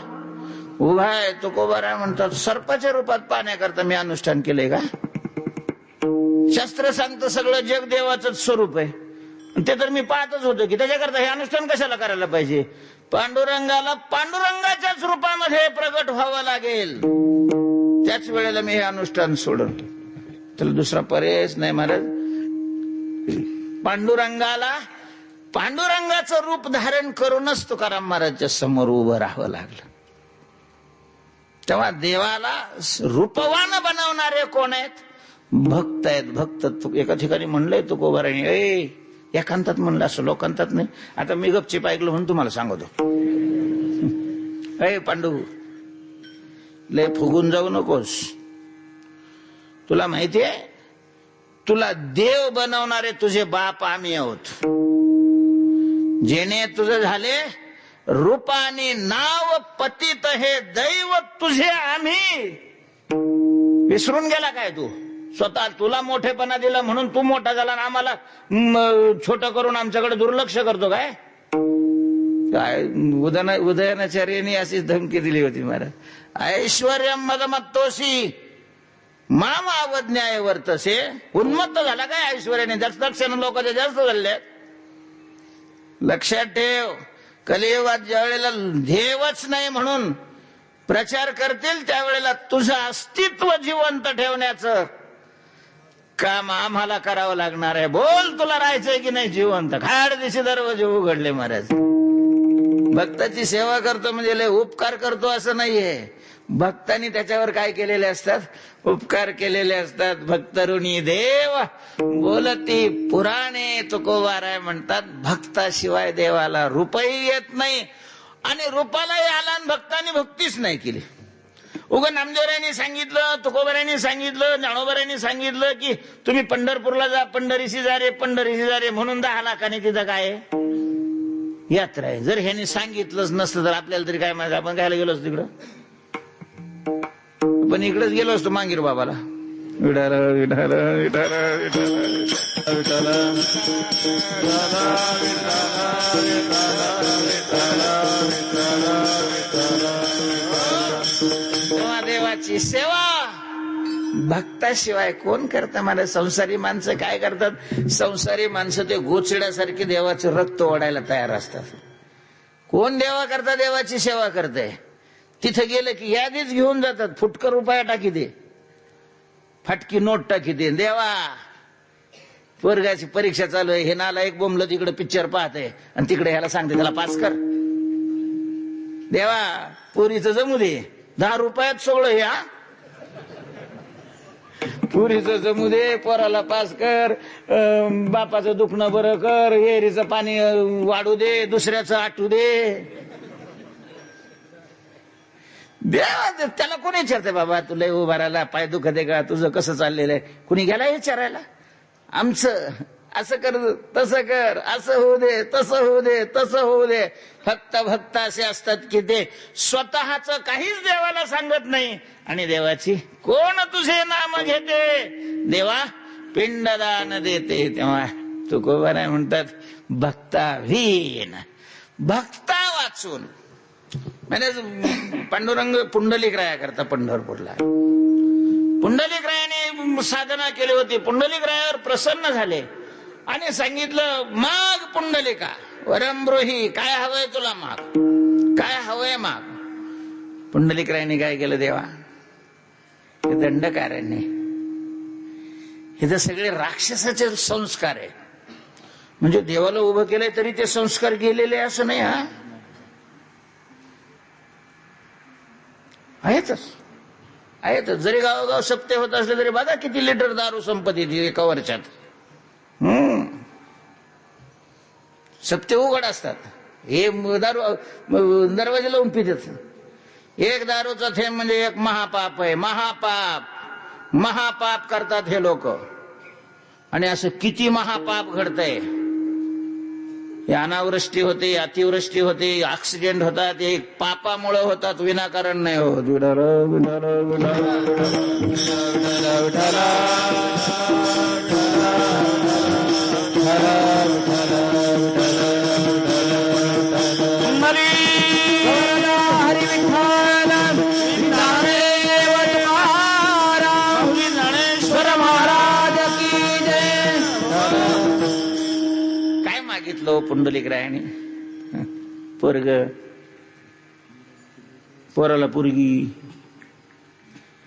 उभा आहे. तुकोबाराय म्हणतात, सर्पाच्या रूपात पाहण्याकरता मी अनुष्ठान केलंय का? शास्त्र सांगतं सगळं जग देवाचं स्वरूप आहे. ते तर मी पाहतच होतो की त्याच्याकरता हे अनुष्ठान कशाला करायला पाहिजे? पांडुरंगाला पांडुरंगाच्याच रूपामध्ये प्रगट व्हावं लागेल. त्याच वेळेला मी हे अनुष्ठान सोडून, त्याला दुसरा पर्यायच नाही महाराज. पांडुरंगाला पांडुरंगाचं रूप धारण करूनच तुकाराम महाराजच्या समोर उभं राहावं लागलं. तेव्हा देवाला रूपवान बनवणारे कोण आहेत? भक्त आहेत. भक्त. एका ठिकाणी म्हणलंय तुकोबाराने, एकांतात म्हणलं, असं लोकांतात नाही. आता मी गपचीप ऐकलं म्हणून तुम्हाला सांगतो. अय पांडू, लय फुगून जाऊ नकोस. तुला माहितीये, तुला देव बनवणारे तुझे बाप आम्ही आहोत. जेणे तुझे झाले रूपाने नाव पतित हे दैव तुझे आम्ही. विसरून गेला काय तू? स्वतः तुला मोठेपणा दिला म्हणून तू मोठा झाला, आम्हाला छोट करून आमच्याकडे दुर्लक्ष करतो काय? काय उदयनाचार्यांनी अशीच धमकी दिली होती महाराज. ऐश्वर्यम मदमत्तोसी माम अवज्ञाय वर्तसे. उन्मत्त झाला काय ऐश्वर्याने? दक्षिण लोकांचे जास्त झाले. लक्षात ठेव, कलियुगात ज्या वेळेला देवच नाही म्हणून प्रचार करतील त्यावेळेला तुझं अस्तित्व जिवंत ठेवण्याचं काम आम्हाला करावं लागणार आहे. बोल, तुला राहायचंय की नाही जिवंत? खाड दिशी दरवाजे उघडले महाराज. भक्ताची सेवा करतो म्हणजे लय उपकार करतो असं नाहीये. भक्तांनी त्याच्यावर काय केलेले असतात? उपकार केलेले असतात. भक्तरुणी देव बोलती पुराणे. तुकोबाराय म्हणतात, भक्ताशिवाय देवाला रूपही येत नाही. आणि रूपालाही आला आणि भक्तांनी भक्तीच नाही केली. उगा नामदेवरायांनी सांगितलं, तुकोबारायांनी सांगितलं, ज्ञानोबारायांनी सांगितलं की तुम्ही पंढरपूरला जा, पंढरीशी जा रे, पंढरीशी जा रे, म्हणून 10 लाखांनी तिथं काय यात्रा आहे. जर ह्यांनी सांगितलंच नसतं तर आपल्याला तरी काय माहिती, आपण कायला गेलो असतो तिकडं? पण इकडेच गेलो असतो मांगीर बाबाला. विठाल विठाल विठाल विठाल तेव्हा देवाची सेवा भक्ताशिवाय कोण करतं? मला संसारी माणसं काय करतात? संसारी माणसं ते गोचिड्यासारखी देवाचं रक्त ओढायला तयार असतात. कोण देवा करता देवाची सेवा करते? तिथं गेलं की यादीच घेऊन जातात. फुटकर रुपया टाकी दे, फाटकी नोट टाकी दे. देवा पोरगाची परीक्षा चालू आहे, हे नाला एक बोंबलं तिकडे पिक्चर पाहते आणि तिकडे ह्याला सांगते त्याला पास कर. देवा पोरीचं जमू दे, 10 रुपयात सगळं हे. पुरीचं जमू दे, पोराला पास कर, बापाचं दुखणं बरं कर, विहिरीचं पाणी वाढू दे, दुसऱ्याचं आटू दे. देवा त्याला कोणी विचारते? बाबा तुला उभा राहिला, पाय दुखते का, तुझं कसं चाललेलं आहे? कुणी गेला विचारायला? आमचं असं कर, तसं कर, असं होऊ दे, तसं होऊ दे, तसं होऊ दे. फक्त भक्त असे असतात की ते स्वतःच काहीच देवाला सांगत नाही. आणि देवाची कोण तुझे नाम घेते? देवा पिंडदान देते. तेव्हा तुकोबाराय म्हणतात भक्तावीन, भक्ता वाचून. म्हणजे पांडुरंग पुंडलिक राया करता पंढरपूरला. पुंडलिक रायाने साधना केली होती. पुंडलिक रायावर प्रसन्न झाले आणि सांगितलं माग पुंडलिका वरंब्रोही, काय हवंय तुला माग, काय हवंय माग. पुंडलिक रायाने काय केलं? देवा हे दंडकारण्य, हे तर सगळे राक्षसाचे संस्कार आहे. म्हणजे देवाला उभं केलंय तरी ते संस्कार गेलेले असं नाही. हा आहेतच. जरी गावोगाव सप्ते होत असले तरी बघा किती लिटर दारू संपत्ती ती एका वर्षात. सप्ते उघड असतात. हे दारू दरवाजे लावून पितात. एक दारूचा थेंब म्हणजे एक महापाप आहे. महापाप महापाप करतात हे लोक. आणि असं किती महापाप घडतंय. अनावृष्टी होते, अतिवृष्टी होते, ऍक्सिडेंट होतात, हे पापामुळे होतात, विनाकारण नाही होत. विठाल विठाल विठाल विठाल हरी विठ्ठल ज्ञानेश्वर महाराज की जय. काय मागितलं पुंडलिक रायाने? पोरग, पोराला पोरगी,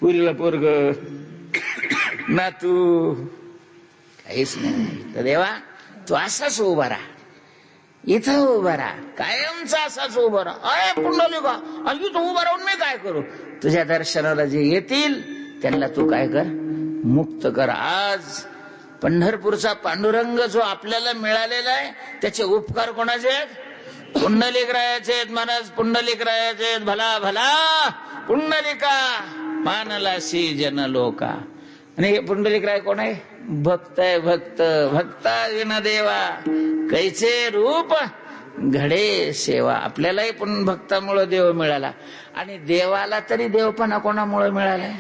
पुरीला पोरग, नातू, काहीच नाही. तर देवा तू असाच उभा राहा, इथं उभा राहा, कायमचा असाच उभा राहा. अय पुंडलिका, आणि तू उभा राहून मी काय करू? तुझ्या दर्शनाला जे येतील त्यांना तू काय कर? मुक्त कर. आज पंढरपूरचा पांडुरंग जो आपल्याला मिळालेला आहे त्याचे उपकार कोणाचे आहेत? पुंडलिक रायाचे आहेत. महाराज पुंडलिक रायाचे आहेत. भला भला पुंडलिका मानलासी जन लोका. आणि हे पुंडलिक राय कोण आहे? भक्त आहे. भक्त भक्ता विना देवा कैचे रूप घडे सेवा. आपल्यालाही पण भक्तामुळे देव मिळाला. आणि देवाला तरी देवपणा कोणामुळे मिळालाय?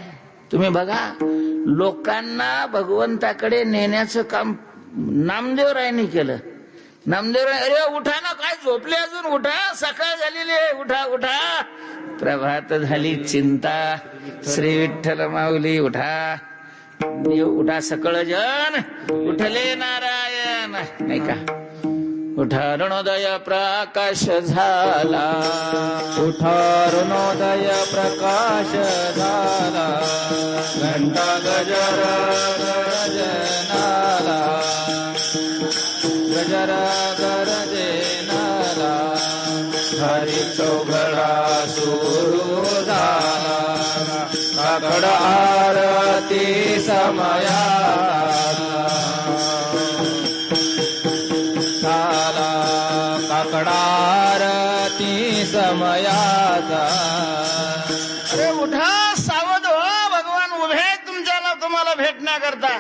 तुम्ही बघा, लोकांना भगवंताकडे नेण्याचं काम नामदेवरायांनी केलं. नामदेवराय, अरे उठा ना, काय झोपले अजून? उठा, सकाळ झालेली आहे, उठा उठा. प्रभात झाली चिंता, श्री विठ्ठल माऊली उठा. देव उठा, सकळ जन उठले नारायण. नाही का? उठा रणोदय प्रकाश झाला, उठा रणोदय प्रकाश झाला. घंटा गजर गरजनाला, गजर गरजेनाला. हरी चौघडा सुरू झाला, काकड आरती समया झाला. काकडारती समयाचा. अरे उठा, सावध हो, भगवान उभे तुमच्याला, तुम्हाला भेटण्याकरता.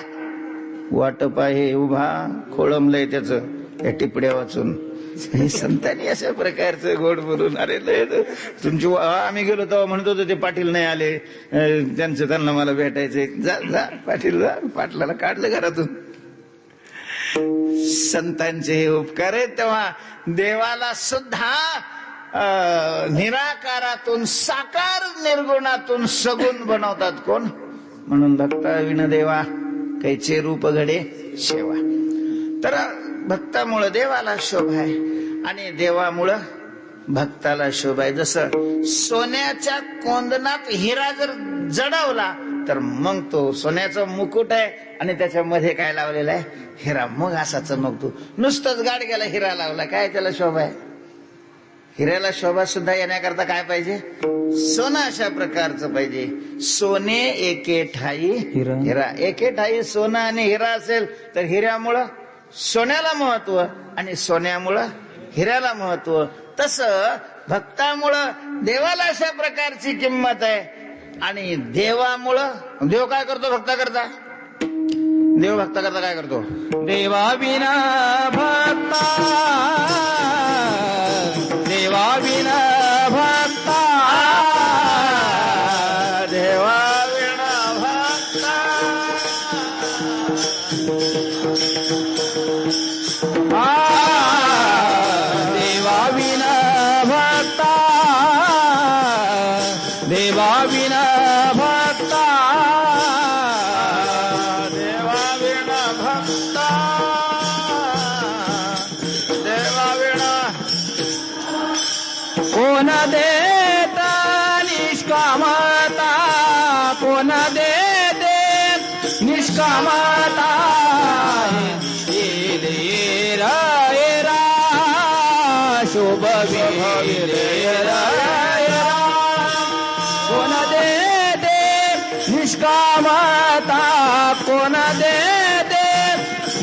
वाटप आहे उभा, खोळंबलंय त्याचं या टिपड्या वाचून. हे संतांनी अशा प्रकारचं गोड बोलून अरे लय तुमची आम्ही गेलो तेव्हा म्हणत होतो ते पाटील नाही आले त्यांना मला भेटायचंय. जा जा पाटील जा. पाटलाला काढलं घरातून. संतांचे हे उपकार आहेत. तेव्हा देवाला सुद्धा निराकारातून साकार निर्गुणातून सगुण बनवतात कोण? म्हणून भक्ता विण देवा कैचे रूप घडे शेवा. तर भक्तामुळं देवाला शोभा आहे आणि देवामुळं भक्ताला शोभा आहे. जसं सोन्याच्या कोंदणात हिरा जर जडवला तर मग तो सोन्याचा मुकुट आहे आणि त्याच्यामध्ये काय लावलेला आहे? हिरा. मग असा चमकतो. नुसतंच गाडग्याला हिरा लावला काय त्याला शोभा आहे? हिऱ्याला शोभा सुद्धा येण्याकरता काय पाहिजे? सोनं अशा प्रकारचं पाहिजे. सोने एके ठाई हिरा. एके ठाई सोनं आणि हिरा असेल तर हिऱ्यामुळं सोन्याला महत्व आणि सोन्यामुळं हिऱ्याला महत्व. तसं भक्तामुळं देवाला अशा प्रकारची किंमत आहे आणि देवामुळं देव काय करतो? भक्ता करता देव भक्ता करता काय करतो? देवा विना भक्ता देवा विना भक्ता देवा विना भक्ता देवा विना भक्ता देवा विना भक्ता देवा विना भक्ता देवा विना कोण देता निष्कामता कोण देते निष्कामता रा शोभवीर कोण देते निष्कामता कोण देते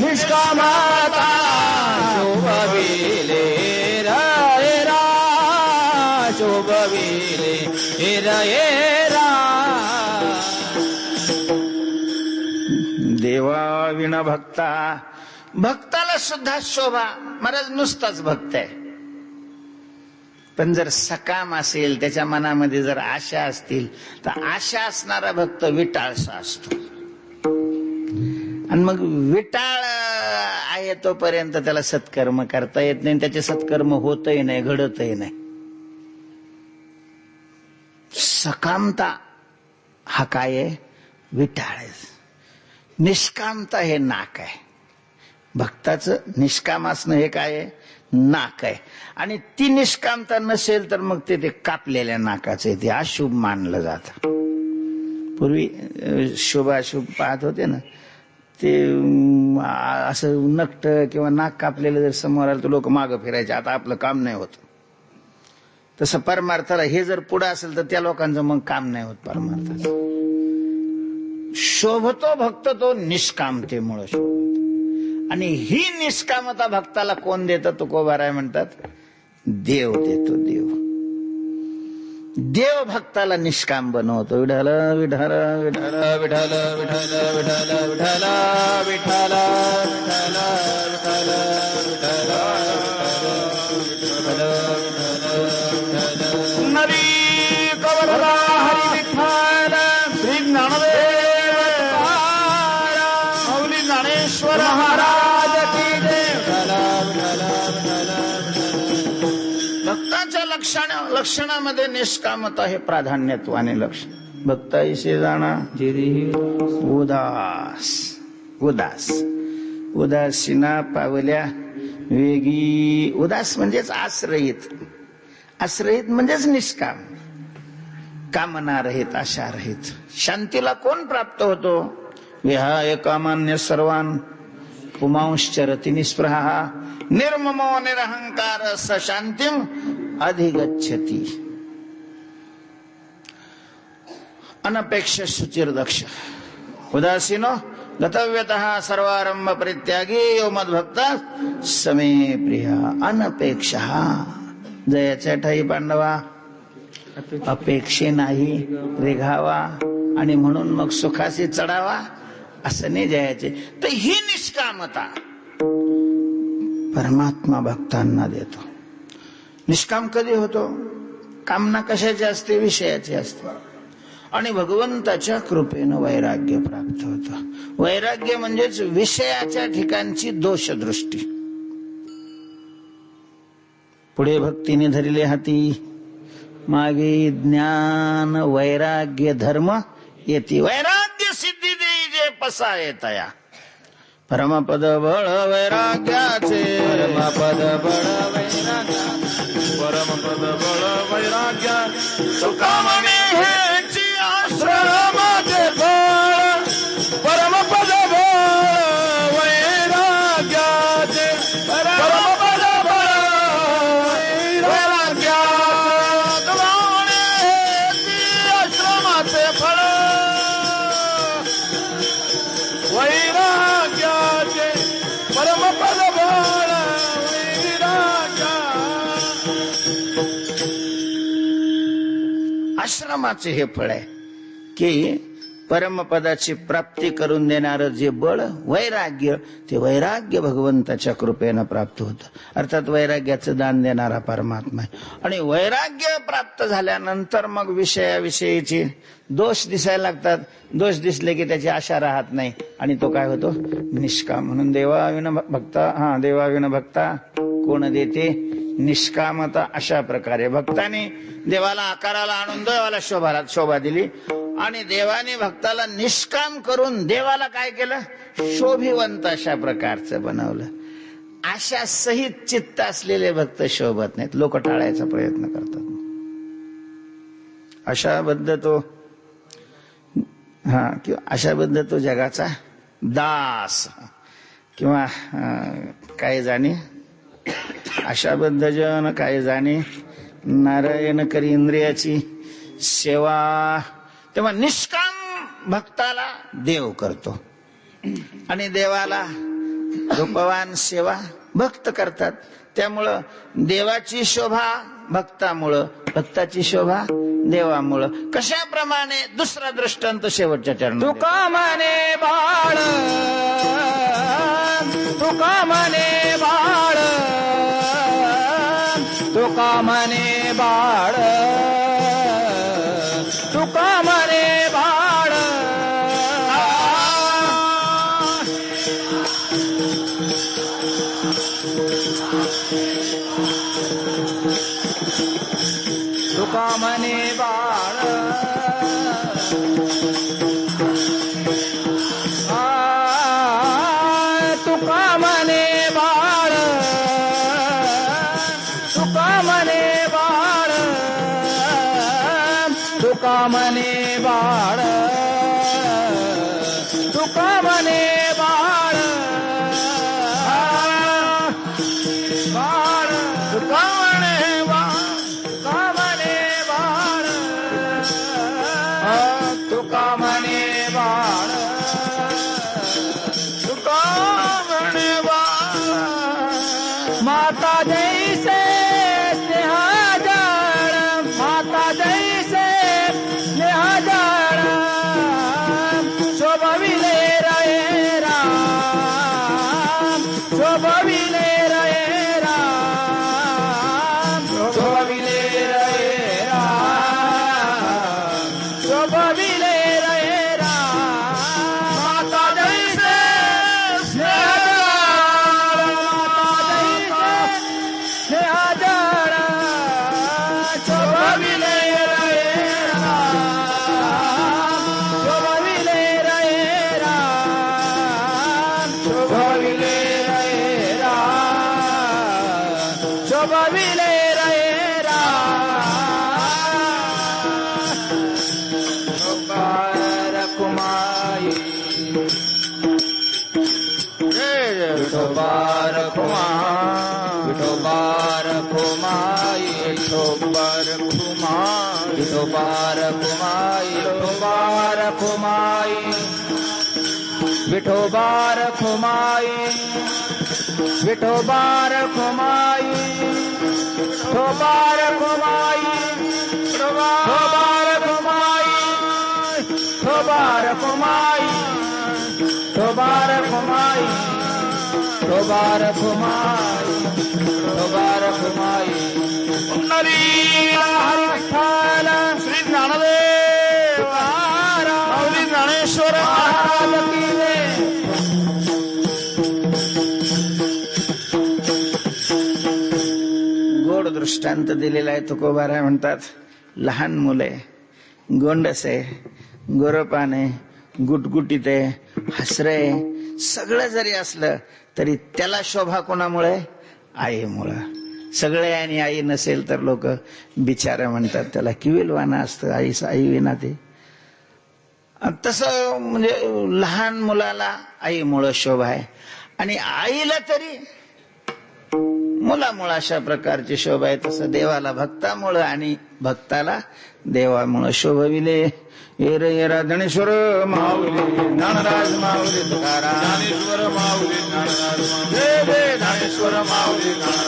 निष्कामता शोभविले रा शोभविले हेरा देवा विना भक्ता. भक्ताला सुद्धा शोभा. महाराज नुसताच भक्त आहे पण जर सकाम असेल त्याच्या मनामध्ये जर आशा असतील तर आशा असणारा भक्त विटाळसा असतो. आणि मग विटाळ आहे तोपर्यंत त्याला सत्कर्म करता येत नाही. त्याचे सत्कर्म होतही नाही घडतही नाही. सकामता हा काय आहे? विटाळ आहे. निष्कामता हे नाक आहे. भक्ताचं निष्काम असणं हे काय आहे? नाक आहे. आणि ती निष्कामता नसेल तर मग ते कापलेल्या नाकाचं ते अशुभ मानलं जातं. पूर्वी शुभाशुभ पाहत होते ना ते असं नकट किंवा नाक कापलेलं जर समोर आलं तर लोक मागं फिरायचे. आता आपलं काम नाही होत. तसं परमार्थाला हे जर पुढं असेल तर त्या लोकांचं मग काम नाही होत परमार्थाचं. शोभतो भक्त तो निष्कामतेमुळे शोभतो. आणि ही निष्कामता भक्ताला कोण देतं? तुकोबाराय म्हणतात देव देतो. देव भक्ताला निष्काम बनवतो. विठ्ठल विठ्ठल विठ्ठल विठ्ठल विठ्ठल विठ्ठल विठ्ठल विठ्ठल विठ्ठल नरी कवरला हरी विठ्ठल श्री ज्ञानदेव माऊली ज्ञानेश्वर महाराज की जय. भक्ताच्या लक्षणामध्ये निष्कामता हे प्राधान्यत्वाने लक्षण. भक्ताईशी जाणा उदास उदास उदासीना पावल्या वेगी. उदास म्हणजेच आश्रयित. आश्रयित म्हणजेच निष्काम. कामना रहित आशा रहित. शांतीला कोण प्राप्त होतो? विहाय कामान्य सर्वान पुमांश्चरति निस्पृहा निर्ममो निरहंकार स शांतिम अधिगच्छति. अनपेक्ष शुचिर्दक्ष उदासीनो गतव्यतः सर्वारंभ परित्यागी यो मद्भक्त समे प्रिया. अनपेक्ष जयाच्या ठाई पांडवा अपेक्षे नाही रेघावा आणि म्हणून मग सुखाशी चढावा असं नाही जयाचे. तर ही निष्कामता परमात्मा भक्तांना देतो. निष्काम कधी होतो? कामना कशाची असते? विषयाची असते. आणि भगवंताच्या कृपेनं वैराग्य प्राप्त होतं. वैराग्य म्हणजेच विषयाच्या ठिकाणची दोषदृष्टी. पुढे भक्तीने धरिले हाती, मागे ज्ञान वैराग्य धर्म येती. वैराग्य सिद्धी देई जे पसाये तया. परमपद बळ वैराग्याचे, परमपद बळ वैराग्य, परमपद बळ वैराग्य सुकाम हेची आश्रमाचे फळ. परमपद बळ वैराग्याचे, परमपद बळ वैराग्याचे आश्रमाचे फळ. वैराग्याचे परमपद बळ वैराग्या. आश्रमाचे हे फळ आहे की परमपदाची प्राप्ती करून देणारं जे बळ वैराग्य, ते वैराग्य भगवंताच्या कृपेनं प्राप्त होतं. अर्थात वैराग्याचं दान देणारा परमात्मा आहे. आणि वैराग्य प्राप्त झाल्यानंतर मग विषयाविषयीचे दोष दिसायला लागतात. दोष दिसले की त्याची आशा राहत नाही आणि तो काय होतो? निष्काम. म्हणून देवाविन भक्ता कोण देते? निष्कामता. अशा प्रकारे भक्ताने देवाला आकाराला आणून देवाला शोभा दिली आणि देवाने भक्ताला निष्काम करून देवाला काय केलं? शोभिवंत अशा प्रकारचं बनवलं. अशा सहित चित्त असलेले भक्त शोभत नाहीत, लोक टाळायचा प्रयत्न करतात. अशाबद्ध तो जगाचा दास किंवा काय जाणे अशाबद्ध जन काय जाणे नारायण करी इंद्रियाची सेवा. तेव्हा निष्काम भक्ताला देव करतो आणि देवाला रूपवान सेवा भक्त करतात. त्यामुळं देवाची शोभा भक्तामुळं, भक्ताची शोभा देवामुळं. कशाप्रमाणे? दुसरा दृष्टांत शेवटच्या चरणात. तुका म्हणे बाळ, तुका म्हणे बाळ, तुका म्हणे बाळ, तुका म्हणे बाळ. तुका म्हणे बाळ, तुका म्हणे बाळ, तुका म्हणे बाळ, तुका म्हणे बाळ, तुका म्हणे बाळ, बाळ, तुका म्हणे बाळ, तुका म्हणे बाळ, तुका म्हणे बाळ, तुका म्हणे बाळ. माता जैसे स्नेहाजाळ, माता जैसे स्नेहाजाळ, शोभविले रे राम, शोभविले रे राम, शोभविले रे राम, शोभविले रे राम. माता जैसे स्नेहाजाळ, माता जैसे स्नेहाजाळ, शोभविले रे राम, शोभविले रे राम, शोभविले रे राम, शोभविले रे राम. कुमाई विठोबार कुमार, विठोबार कुमाई, विठोबार कुमार, विठोबार कुमाई, विठोबार कुमाई, विठोबार कुमाई, विठोबार कुमाई, विठोबार कुमाई, विठोबार कुमाई, विठोबार कुमाई, विठोबार कुमाई, विठोबार शोभा रखुमाई शोभा रखुमाई पुंडली हरी विठ्ठल श्री ज्ञानदेव माऊली ज्ञानेश्वर महाराज की जय. गोड दृष्टांत दिलेला आहे. तुकोबाराय म्हणतात, लहान मुले गोंडस आहे, गोरपान आहे, गुटगुटीत आहे, हसरे, सगळं जरी असलं तरी त्याला शोभा कोणामुळे? आईमुळं. सगळे आणि आई नसेल तर लोक बिचारा म्हणतात, त्याला किविलवाना असतं, आई विना ते. तसं म्हणजे लहान मुलाला आईमुळं शोभा आहे आणि आईला तरी मुलामुळं अशा प्रकारची शोभा आहे. तसं देवाला भक्तामुळं आणि भक्ताला देवामुळं शोभविले. येरा धनेश्वर माऊली ज्ञानराज माऊली तुकाराम ज्ञानेश्वर माऊली ज्ञानराज जय जय ज्ञानेश्वर माऊली ज्ञानराज